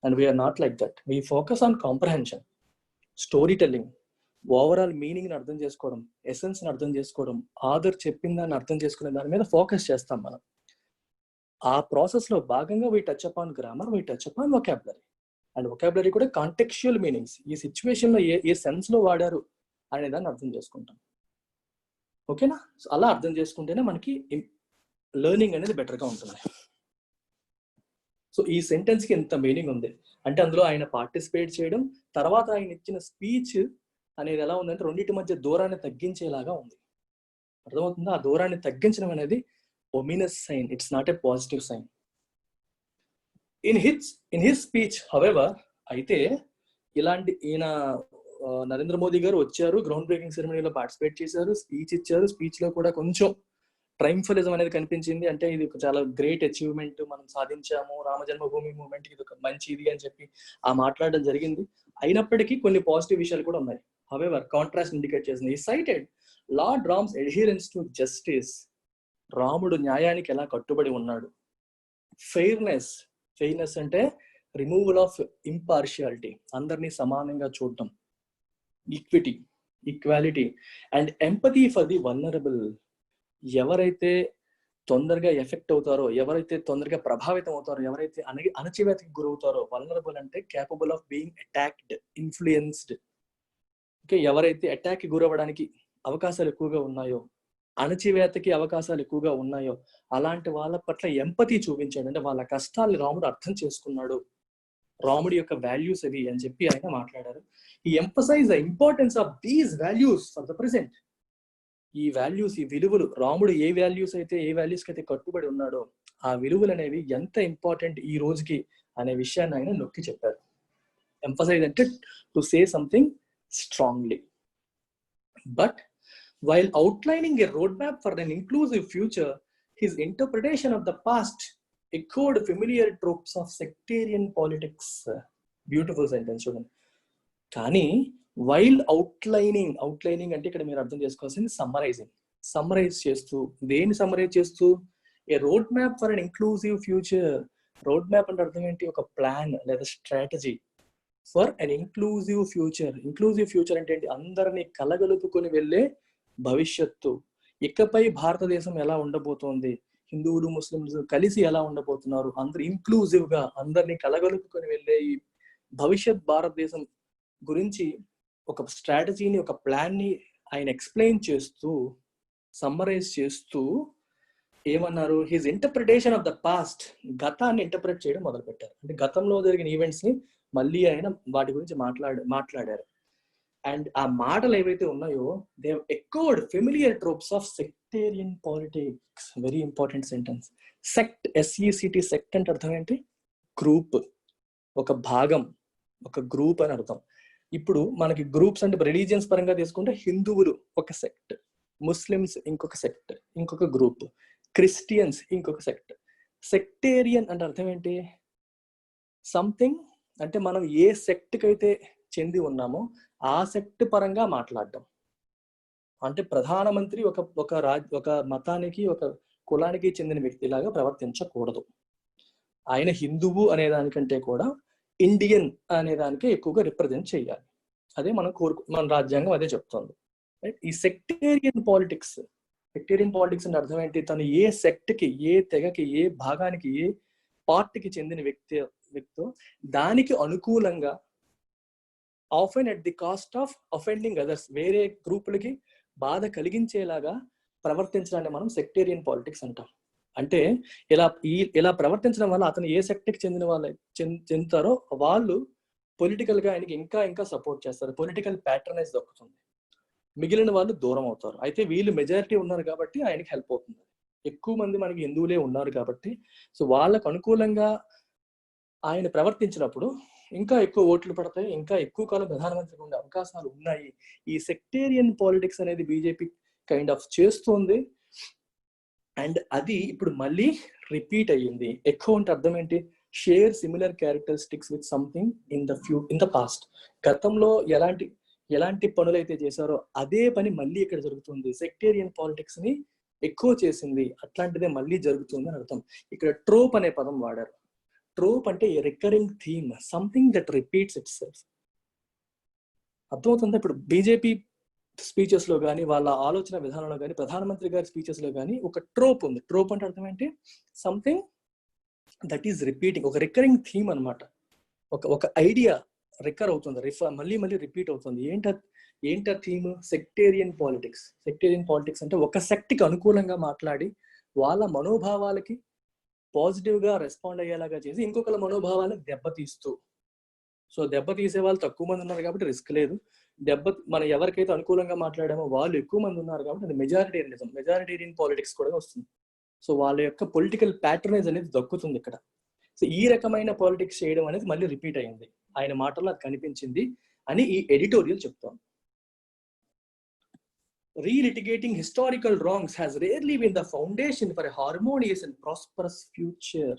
And we are not like that. We focus on comprehension, story telling, overall meaning ని అర్థం చేసుకోవడం, ఎసెన్స్ ని అర్థం చేసుకోవడం, ఆథర్ చెప్పిన దాన్ని అర్థం చేసుకునే దాని మీద ఫోకస్ చేస్తాం మనం. ఆ ప్రాసెస్ లో భాగంగా we touch upon grammar, we touch upon vocabulary. And vocabulary కూడా కాంటెక్చువల్ మీనింగ్స్, ఈ సిచ్యువేషన్ లో ఏ సెన్స్ లో వాడారు అనే దాన్ని అర్థం చేసుకుంటాం. ఓకేనా? అలా అర్థం చేసుకుంటేనే మనకి లెర్నింగ్ అనేది బెటర్గా ఉంటుంది. సో ఈ సెంటెన్స్కి ఎంత మీనింగ్ ఉంది అంటే అందులో ఆయన పార్టిసిపేట్ చేయడం, తర్వాత ఆయన ఇచ్చిన స్పీచ్ అనేది ఎలా ఉందంటే రెండింటి మధ్య దూరాన్ని తగ్గించేలాగా ఉంది. అర్థమవుతుందా? ఆ దూరాన్ని తగ్గించడం అనేది ominous sign, it's not a positive sign. In his speech however, అయితే ఇలాంటి ఈయన నరేంద్ర మోదీ గారు వచ్చారు, గ్రౌండ్ బ్రేకింగ్ సెరమనీలో పార్టిసిపేట్ చేశారు, స్పీచ్ ఇచ్చారు. స్పీచ్ లో కూడా కొంచెం ట్రైంఫలిజం అనేది కనిపించింది. అంటే ఇది ఒక చాలా గ్రేట్ అచీవ్మెంట్, మనం సాధించాము, రామ జన్మభూమి మూవ్మెంట్ ఇది ఒక మంచిది అని చెప్పి ఆ మాట్లాడడం జరిగింది. అయినప్పటికీ కొన్ని పాజిటివ్ విషయాలు కూడా ఉన్నాయి. హవెవర్ కాంట్రాస్ట్ ఇండికేట్ చేసింది. ఈ cited Lord Ram's adherence to justice, రాముడు న్యాయానికి ఎలా కట్టుబడి ఉన్నాడు. ఫెయిర్నెస్ అంటే రిమూవల్ ఆఫ్ ఇంపార్షియాలిటీ, అందరినీ సమానంగా చూడటం. Equality and empathy for the vulnerable, ఎవరైతే తొందరగా ఎఫెక్ట్ అవుతారో, ఎవరైతే తొందరగా ప్రభావితం అవుతారో, ఎవరైతే అణచివేతకి గురవుతారో. వల్నరబుల్ అంటే capable of being attacked, influenced. Okay, ఎవరైతే అటాక్కి గురవ్వడానికి అవకాశాలు ఎక్కువగా ఉన్నాయో, అణచివేతకి అవకాశాలు ఎక్కువగా ఉన్నాయో, అలాంటి వాళ్ళ పట్ల ఎంపతి చూపించాడు. అంటే వాళ్ళ కష్టాలు రాముడు అర్థం చేసుకున్నాడు, రాముడి యొక్క వాల్యూస్ అవి అని చెప్పి ఆయన మాట్లాడారు. He emphasize the importance of these values for the present. ఈ వాల్యూస్, ఈ విలువలు, రాముడు ఏ వాల్యూస్ కి అయితే కట్టుబడి ఉన్నాడో ఆ విలువలు అనేవి ఎంత ఇంపార్టెంట్ ఈ రోజుకి అనే విషయాన్ని ఆయన నొక్కి చెప్పారు. ఎంఫసైజ్ అంటే to say something strongly. But while outlining a roadmap for an inclusive future, his interpretation of the past echoed familiar tropes of sectarian politics. Beautiful sentence చూడండి. కానీ వైల్ అవుట్లైనింగ్ అంటే ఇక్కడ మీరు అర్థం చేసుకోవాల్సింది సమ్మరైజ్ చేస్తూ. దేని సమ్మరైజ్ చేస్తూ? A road map for an inclusive future. Road map అంటే అర్థం ఏంటి? ఒక ప్లాన్ లేదా strategy for an inclusive future అంటే ఏంటి? అందరినీ కలగలుపుకొని వెళ్ళే భవిష్యత్తు. ఇకపై భారతదేశం ఎలా ఉండబోతోంది, హిందువులు ముస్లింలు కలిసి ఎలా ఉండబోతున్నారు, అందరు ఇంక్లూజివ్ గా అందరినీ కలగలుపుకొని వెళ్ళే ఈ భవిష్యత్ భారతదేశం గురించి ఒక స్ట్రాటజీని, ఒక ప్లాన్ ని ఆయన ఎక్స్ప్లెయిన్ చేస్తూ, సమ్మరైజ్ చేస్తూ ఏమన్నారు? His interpretation of the past, గతాన్ని ఇంటర్ప్రిట్ చేయడం మొదలు పెట్టారు. అంటే గతంలో జరిగిన ఈవెంట్స్ ని మళ్ళీ ఆయన వాటి గురించి మాట్లాడారు. అండ్ ఆ మాటలు ఏవైతే ఉన్నాయో, they have ఎకోడ్ familiar ట్రోప్స్ of sectarian politics. Very important sentence. Sect, SECT, sect అంటే అర్థం ఏంటి? గ్రూప్, ఒక భాగం, ఒక గ్రూప్ అని అర్థం. ఇప్పుడు మనకి గ్రూప్స్ అంటే రిలీజియన్స్ పరంగా తీసుకుంటే హిందువులు ఒక సెక్ట్, ముస్లిమ్స్ ఇంకొక సెక్ట్, ఇంకొక గ్రూప్, క్రిస్టియన్స్ ఇంకొక సెక్ట్. సెక్టేరియన్ అంటే అర్థం ఏంటి? సంథింగ్ అంటే మనం ఏ సెక్ట్కి అయితే చెంది ఉన్నామో ఆ సెక్ట్ పరంగా మాట్లాడడం. అంటే ప్రధానమంత్రి ఒక మతానికి, ఒక కులానికి చెందిన వ్యక్తిలాగా ప్రవర్తించకూడదు. ఆయన హిందువు అనే దానికంటే కూడా ఇండియన్ అనే దానికే ఎక్కువగా రిప్రజెంట్ చేయాలి. అదే మన రాజ్యాంగం అదే చెప్తుంది. రైట్? ఈ సెక్టేరియన్ పాలిటిక్స్ అంటే అర్థం ఏంటి? తను ఏ సెక్ట్కి, ఏ తెగకి, ఏ భాగానికి, ఏ పార్టీకి చెందిన వ్యక్తో దానికి అనుకూలంగా, often at the cost of offending others, వేరే గ్రూపులకి బాధ కలిగించేలాగా ప్రవర్తించడాన్ని మనం సెక్టేరియన్ పాలిటిక్స్ అంటాం. అంటే ఇలా ప్రవర్తించడం వల్ల అతను ఏ సెక్ట్కి చెందుతారో వాళ్ళు పొలిటికల్ గా ఆయనకి ఇంకా సపోర్ట్ చేస్తారు. పొలిటికల్ ప్యాట్రనైజ్ దక్కుతుంది. మిగిలిన వాళ్ళు దూరం అవుతారు. అయితే వీళ్ళు మెజారిటీ ఉన్నారు కాబట్టి ఆయనకి హెల్ప్ అవుతుంది. ఎక్కువ మంది మనకి హిందువులే ఉన్నారు కాబట్టి, సో వాళ్ళకు అనుకూలంగా ఆయన ప్రవర్తించినప్పుడు ఇంకా ఎక్కువ ఓట్లు పడతాయి, ఇంకా ఎక్కువ కాలం ప్రధానమంత్రిగా ఉండే అవకాశాలు ఉన్నాయి. ఈ సెక్టేరియన్ పాలిటిక్స్ అనేది బీజేపీ కైండ్ ఆఫ్ చేస్తుంది. అండ్ అది ఇప్పుడు మళ్ళీ రిపీట్ అయ్యింది. ఎకో అంటే అర్థం ఏంటి? Share similar characteristics with something in the past. గతంలో ఎలాంటి పనులు అయితే చేశారో అదే పని మళ్ళీ ఇక్కడ జరుగుతుంది. సెక్టేరియన్ పాలిటిక్స్ ని ఎక్కువ చేసింది, అట్లాంటిదే మళ్ళీ జరుగుతుంది అని అర్థం. ఇక్కడ ట్రోప్ అనే పదం వాడారు. ట్రోప్ అంటే recurring theme, something that repeats it self. అర్థమవుతుందా? ఇప్పుడు బీజేపీ స్పీచెస్ లో కానీ, వాళ్ళ ఆలోచన విధానంలో కానీ, ప్రధానమంత్రి గారి స్పీచెస్ లో కానీ ఒక ట్రోప్ ఉంది. ట్రోప్ అంటే అర్థం ఏంటి? సంథింగ్ దట్ ఈస్ రిపీటింగ్, ఒక రికరింగ్ థీమ్ అనమాట. ఒక ఐడియా రికర్ అవుతుంది, మళ్ళీ రిపీట్ అవుతుంది. ఏంట theme? Sectarian politics. Sectarian politics అంటే ఒక సెక్ట్కి అనుకూలంగా మాట్లాడి వాళ్ళ మనోభావాలకి పాజిటివ్గా రెస్పాండ్ అయ్యేలాగా చేసి ఇంకొకళ్ళ మనోభావాలను దెబ్బతీస్తూ. సో దెబ్బతీసే వాళ్ళు తక్కువ మంది ఉన్నారు కాబట్టి రిస్క్ లేదు. మనం ఎవరికైతే అనుకూలంగా మాట్లాడామో వాళ్ళు ఎక్కువ మంది ఉన్నారు కాబట్టి అది మెజారిటేరియన్ పాలిటిక్స్ కూడా వస్తుంది. సో వాళ్ళ యొక్క పొలిటికల్ ప్యాటర్నేజ్ అనేది దక్కుతుంది ఇక్కడ. సో ఈ రకమైన పాలిటిక్స్ చేయడం అనేది మళ్ళీ రిపీట్ అయింది. ఆయన మాటల్లో అది కనిపించింది అని ఈ ఎడిటోరియల్ చెప్తాం. Relitigating historical wrongs has rarely been the foundation for a harmonious and prosperous future.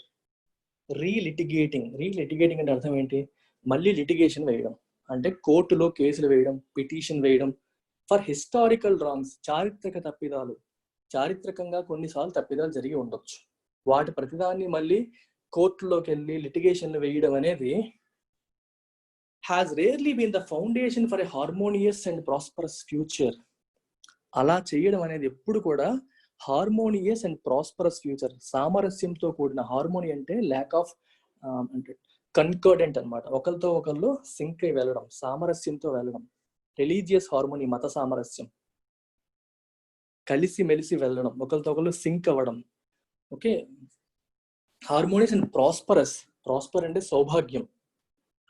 Relitigating అంటే అర్థం ఏంటి? మళ్ళీ లిటిగేషన్ వేయడం అంటే కోర్టులో కేసులు వేయడం, పిటిషన్ వేయడం ఫర్ హిస్టారికల్ రాంగ్స్, చారిత్రక తప్పిదాలు. చారిత్రకంగా కొన్నిసార్లు తప్పిదాలు జరిగి ఉండొచ్చు, వాటి ప్రతిదాన్ని మళ్ళీ కోర్టులోకి వెళ్ళి లిటిగేషన్లు వేయడం అనేది has rarely been the foundation for a harmonious and prosperous future. అలా చేయడం అనేది ఎప్పుడు కూడా హార్మోనియస్ అండ్ ప్రాస్పరస్ ఫ్యూచర్, సామరస్యంతో కూడిన, హార్మోని అంటే ల్యాక్ ఆఫ్ అంటే కన్కర్డెంట్ అనమాట, ఒకరితో ఒకళ్ళు సింక్ అయి వెళ్ళడం, సామరస్యంతో వెళ్ళడం, రిలీజియస్ హార్మోని, మత సామరస్యం, కలిసి మెలిసి వెళ్ళడం, ఒకరితో ఒకళ్ళు సింక్ అవ్వడం. ఓకే, హార్మోనియస్ అండ్ ప్రాస్పర్ అంటే సౌభాగ్యం,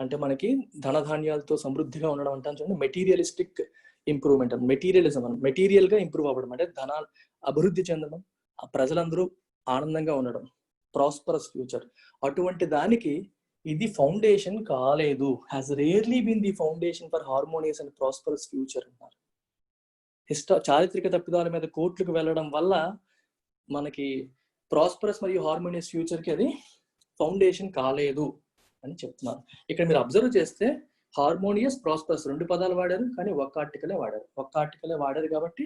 అంటే మనకి ధనధాన్యాలతో సమృద్ధిగా ఉండడం అంటాం చూడండి. మెటీరియలిస్టిక్ ఇంప్రూవ్మెంట్, మెటీరియల్ గా ఇంప్రూవ్ అవ్వడం అంటే ధనాలు అభివృద్ధి చెందడం, ప్రజలందరూ ఆనందంగా ఉండడం, ప్రాస్పరస్ ఫ్యూచర్. అటువంటి దానికి ఇది ఫౌండేషన్ కాలేదు. Has rarely been the foundation for harmonious and prosperous future అన్నారు. చారిత్రక తప్పిదాల మీద కోర్టులకు వెళ్ళడం వల్ల మనకి ప్రాస్పరస్ మరియు హార్మోనియస్ ఫ్యూచర్ కి అది ఫౌండేషన్ కాలేదు అని చెప్తున్నారు. ఇక్కడ మీరు అబ్జర్వ్ చేస్తే హార్మోనియస్, ప్రాస్పరస్ రెండు పదాలు వాడారు, కానీ ఒక్క ఆర్టికలే వాడారు కాబట్టి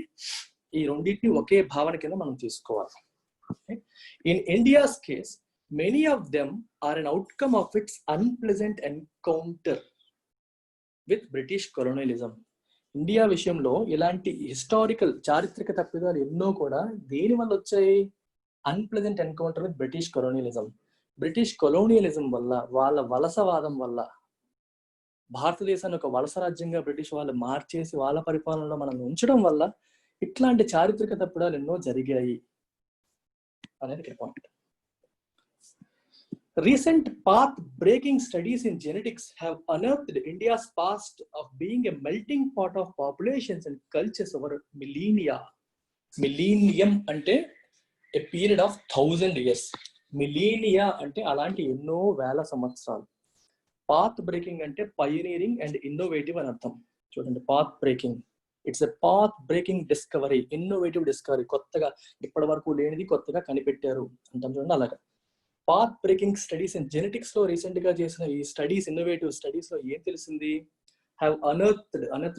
ఈ రెండింటిని ఒకే భావన కింద మనం తీసుకోవాలి. In India's case many of them are an outcome of its unpleasant encounter with British colonialism. India విషయంలో ఇలాంటి హిస్టారికల్ చారిత్రక తప్పిదాలు ఎన్నో కూడా దేని వల్ల వచ్చాయి? Unpleasant encounter with British colonialism. British colonialism వల్ల, వాళ్ళ వలసవాదం వల్ల, భారతదేశాన్ని ఒక వలస రాజ్యంగా బ్రిటిష్ వాళ్ళు మార్చేసి వాళ్ళ పరిపాలనలో మనం ఉంచడం వల్ల ఇట్లాంటి చారిత్రక తప్పిదాలు ఎన్నో జరిగాయి అనేది ఇక్కడ point. Recent path-breaking studies in genetics have unearthed India's past of being a melting pot of populations and cultures over millennia. Millennium అంటే a period of 1000 years. Millennia అంటే అలాంటి ఎన్నో వేల సంవత్సరాలు. పాత్ బ్రేకింగ్ అంటే పైనీరింగ్ అండ్ ఇన్నోవేటివ్ అని అర్థం. చూడండి, path breaking, it's a path breaking discovery, innovative discovery, కొత్తగా ఇప్పటి వరకు లేనిది కొత్తగా కనిపెట్టారు అంటాం చూడండి. అలాగా path breaking studies in genetics లో రీసెంట్ గా చేసిన ఈ స్టడీస్, ఇన్నోవేటివ్ స్టడీస్ లో ఏం తెలిసింది? హ్యావ్ అనర్త్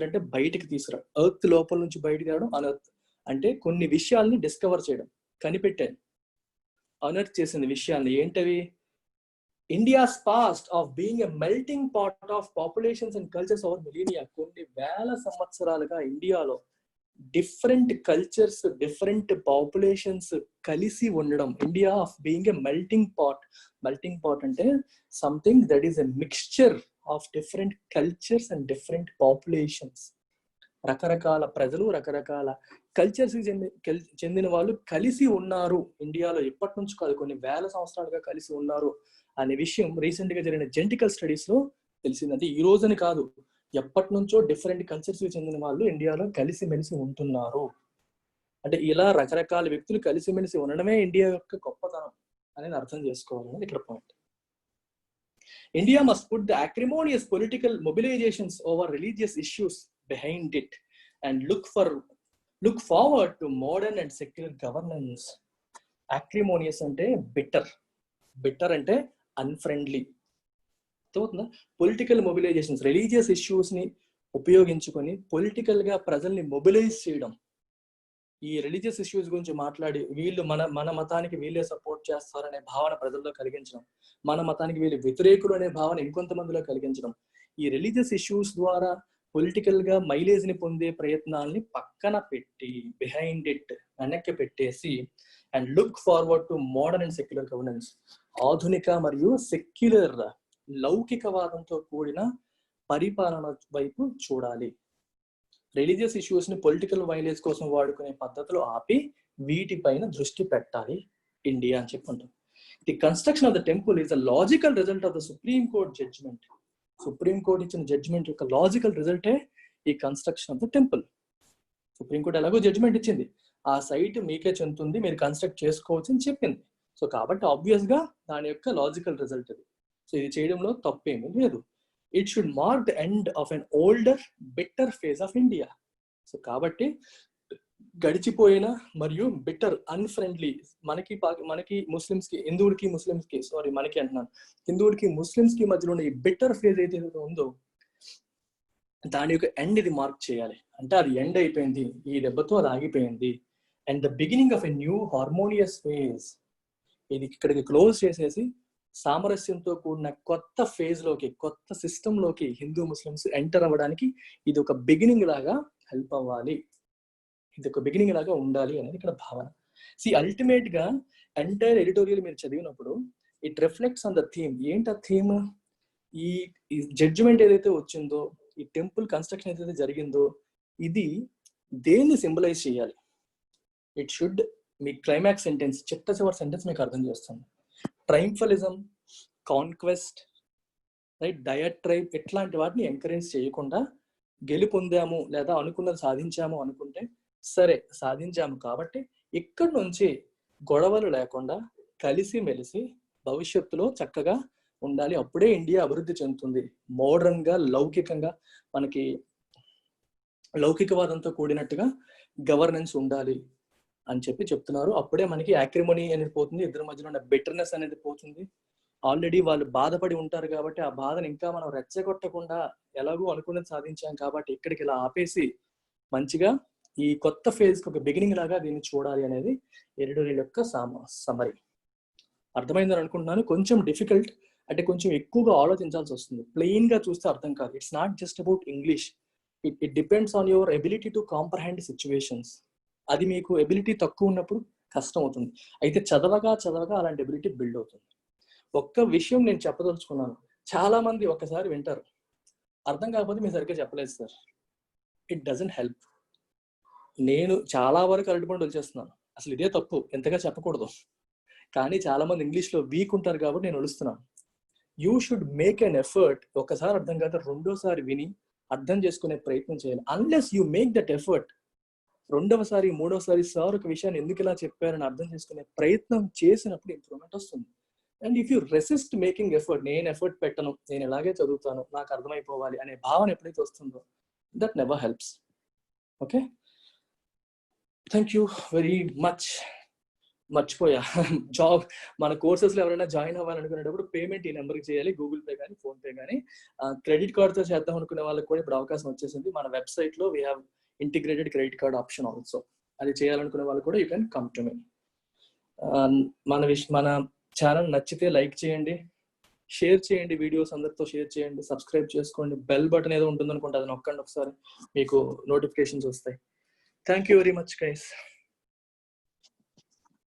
అంటే బయటికి తీసుకురా, ఎర్త్ లోపల నుంచి బయటికి రావడం. అనర్త్ అంటే కొన్ని విషయాల్ని డిస్కవర్ చేయడం, కనిపెట్టాను, అనర్త్ చేసిన విషయాల్ని. ఏంటవి? India's past of being a melting pot of populations and cultures over millennia. కొన్ని వేల సంవత్సరాలుగా ఇండియాలో డిఫరెంట్ కల్చర్స్, డిఫరెంట్ పాపులేషన్స్ కలిసి ఉండడం. India of being a melting pot. Melting pot అంటే something that is a mixture of different cultures and different populations. రకరకాల ప్రజలు, రకరకాల కల్చర్స్ చెందిన వాళ్ళు కలిసి ఉన్నారు ఇండియాలో. ఎప్పటి నుంచి కాదు, కొన్ని వేల సంవత్సరాలుగా కలిసి ఉన్నారు అనే విషయం రీసెంట్ గా జరిగిన జెనెటికల్ స్టడీస్ లో తెలిసింది. అంటే ఈ రోజుని కాదు, ఎప్పటి నుంచో డిఫరెంట్ కల్చర్స్ చెందిన వాళ్ళు ఇండియాలో కలిసిమెలిసి ఉంటున్నారు. అంటే ఇలా రకరకాల వ్యక్తులు కలిసిమెలిసి ఉండడమే ఇండియా యొక్క గొప్పతనం అనేది అర్థం చేసుకోవాలనేది ఇక్కడ point. India must put the acrimonious political mobilisations over religious issues behind it and look forward to modern and secular governance. Acrimonious అంటే bitter అంటే unfriendly. Political mobilisations, religious issues ని ఉపయోగించుకొని పొలిటికల్ గా ప్రజల్ని మొబిలైజ్ చేయడం. ఈ రిలీజియస్ ఇష్యూస్ గురించి మాట్లాడి వీళ్ళు మన మతానికి వీళ్ళే సపోర్ట్ చేస్తారనే భావన ప్రజల్లో కలిగించడం, మన మతానికి వీళ్ళు వ్యతిరేకులు అనే భావన ఇంకొంతమందిలో కలిగించడం. ఈ రిలీజియస్ ఇష్యూస్ ద్వారా పొలిటికల్ గా మైలేజ్ ని పొందే ప్రయత్నాల్ని పక్కన పెట్టి, బిహైండ్ ఇట్ వెనక్కి పెట్టేసి, and look forward to modern and secular governance. ఆధునిక మరియు సెక్యులర్, లౌకికవాదంతో కూడిన పరిపాలన వైపు చూడాలి. రిలీజియస్ ఇష్యూస్ ని పొలిటికల్ మైలేజ్ కోసం వాడుకునే పద్ధతులు ఆపి వీటిపైన దృష్టి పెట్టాలి ఇండియా అని చెప్పుకుంటాం. The construction of the temple is the logical result of the supreme court judgment. Supreme court ఇచ్చిన జడ్జ్మెంట్ యొక్క లాజికల్ రిజల్టే ఈ construction of the temple. Supreme court ఎలాగో జడ్జ్మెంట్ ఇచ్చింది, ఆ సైట్ మీకే చెందుతుంది, మీరు కన్స్ట్రక్ట్ చేసుకోవచ్చు అని చెప్పింది. సో కాబట్టి ఆబ్వియస్ గా దాని యొక్క లాజికల్ రిజల్ట్ అది. సో ఇది చేయడంలో తప్పేమీ లేదు. It should mark the end of an older bitter phase of India. So కాబట్టి గడిచిపోయిన మరియు బిట్టర్ అన్ఫ్రెండ్లీ మనకి ముస్లిమ్స్ కి, హిందువులకి ముస్లిమ్స్ కి, సారీ మనకి అంటున్నాను, హిందువులకి ముస్లిమ్స్ కి మధ్యలో ఉన్న ఈ బిట్టర్ ఫేజ్ అయితే ఉందో దాని యొక్క ఎండ్ ఇది మార్క్ చేయాలి. అంటే అది ఎండ్ అయిపోయింది, ఈ దెబ్బతో అది ఆగిపోయింది, and the beginning of a new harmonious phase. ఇది ఇక్కడికి క్లోజ్ చేసేసి సామరస్యంతో కూడిన కొత్త ఫేజ్ లోకి, కొత్త సిస్టమ్ లోకి హిందూ ముస్లిమ్స్ ఎంటర్ అవ్వడానికి ఇది ఒక బిగినింగ్ లాగా హెల్ప్ అవ్వాలి, ఇది ఒక బిగినింగ్ లాగా ఉండాలి అనేది ఇక్కడ భావన. అల్టిమేట్ గా ఎంటైర్ ఎడిటోరియల్ మీరు చదివినప్పుడు it reflects on the theme. ఏంటి ఆ థీమ్? ఈ జడ్జిమెంట్ ఏదైతే వచ్చిందో, ఈ టెంపుల్ కన్స్ట్రక్షన్ ఏదైతే జరిగిందో, ఇది దేన్ని సింబలైజ్ చేయాలి? It should, me climax sentence, చిట్ట చివరి సెంటెన్స్ మీకు అర్థం చేస్తుంది. ట్రైంఫలిజం, కాన్క్వెస్ట్, రైట్, డయాట్రైబ్ ఇట్లాంటి వాటిని ఎంకరేజ్ చేయకుండా గెలుపొందాము లేదా అనుకున్నది సాధించాము అనుకుంటే, సరే సాధించాము కాబట్టి ఇక్కడి నుంచి గొడవలు లేకుండా కలిసి మెలిసి భవిష్యత్తులో చక్కగా ఉండాలి, అప్పుడే ఇండియా అభివృద్ధి చెందుతుంది, మోడర్న్ గా లౌకికంగా మనకి లౌకికవాదంతో కూడినట్టుగా గవర్నెన్స్ ఉండాలి అని చెప్తున్నారు. అప్పుడే మనకి యాక్రిమనీ అనేది పోతుంది, ఇద్దరి మధ్యలో ఉన్న బెటర్నెస్ అనేది పోతుంది. ఆల్రెడీ వాళ్ళు బాధపడి ఉంటారు కాబట్టి ఆ బాధను ఇంకా మనం రెచ్చగొట్టకుండా ఎలాగో అనుకున్నది సాధించాం కాబట్టి ఇక్కడికి ఇలా ఆపేసి మంచిగా ఈ కొత్త ఫేజ్ కి ఒక బిగినింగ్ లాగా దీన్ని చూడాలి అనేది ఎడిటోరియల్ యొక్క సమరీ. అర్థమైందని అనుకుంటున్నాను. కొంచెం డిఫికల్ట్, అంటే కొంచెం ఎక్కువగా ఆలోచించాల్సి వస్తుంది, ప్లెయిన్ గా చూస్తే అర్థం కాదు. It's not just about English, it depends on your ability to comprehend situations. అది మీకు ఎబిలిటీ తక్కువ ఉన్నప్పుడు కష్టం అవుతుంది, అయితే చదవగా అలాంటి ఎబిలిటీ బిల్డ్ అవుతుంది. ఒక్క విషయం నేను చెప్పదలుచుకున్నాను, చాలా మంది ఒక్కసారి వింటారు, అర్థం కాకపోతే మీరు సరిగ్గా చెప్పలేదు సార్, ఇట్ డజంట్ హెల్ప్. నేను చాలా వరకు అరటిపండు వచ్చేస్తున్నాను, అసలు ఇదే తప్పు, ఎంతగా చెప్పకూడదు, కానీ చాలా మంది ఇంగ్లీష్లో వీక్ ఉంటారు కాబట్టి నేను వలుస్తున్నాను. You should make an effort. ఒకసారి అర్థం కాదు, రెండోసారి విని అర్థం చేసుకునే ప్రయత్నం చేయాలి. Unless you make that effort, రెండవసారి మూడోసారి సార్ ఒక విషయాన్ని ఎందుకు ఇలా చెప్పారని అర్థం చేసుకునే ప్రయత్నం చేసినప్పుడు ఇంప్రూవ్మెంట్ వస్తుంది. And if you resist making effort, నేను ఎఫర్ట్ పెట్టను, నేను ఎలాగే చదువుతాను, నాకు అర్థమైపోవాలి అనే భావన ఎప్పుడైతే వస్తుందో, that never helps. Okay, thank you very much. మర్చిపోయా, జాబ్ మన కోర్సెస్లో ఎవరైనా జాయిన్ అవ్వాలనుకునేటప్పుడు పేమెంట్ ఈ నెంబర్కి చేయాలి, గూగుల్ పే కానీ ఫోన్ పే కానీ. క్రెడిట్ కార్డ్తో చేద్దాం అనుకునే వాళ్ళకి కూడా ఇప్పుడు అవకాశం వచ్చేసింది. మన వెబ్సైట్లో we have integrated credit card option also. అది చేయాలనుకునే వాళ్ళు కూడా you can come to me. మన ఛానల్ నచ్చితే లైక్ చేయండి, షేర్ చేయండి, వీడియోస్ అందరితో షేర్ చేయండి, సబ్స్క్రైబ్ చేసుకోండి, బెల్ బటన్ ఏదో ఉంటుంది అనుకుంటే అది నొక్కండి, ఒకసారి మీకు నోటిఫికేషన్స్ వస్తాయి. Thank you very much guys.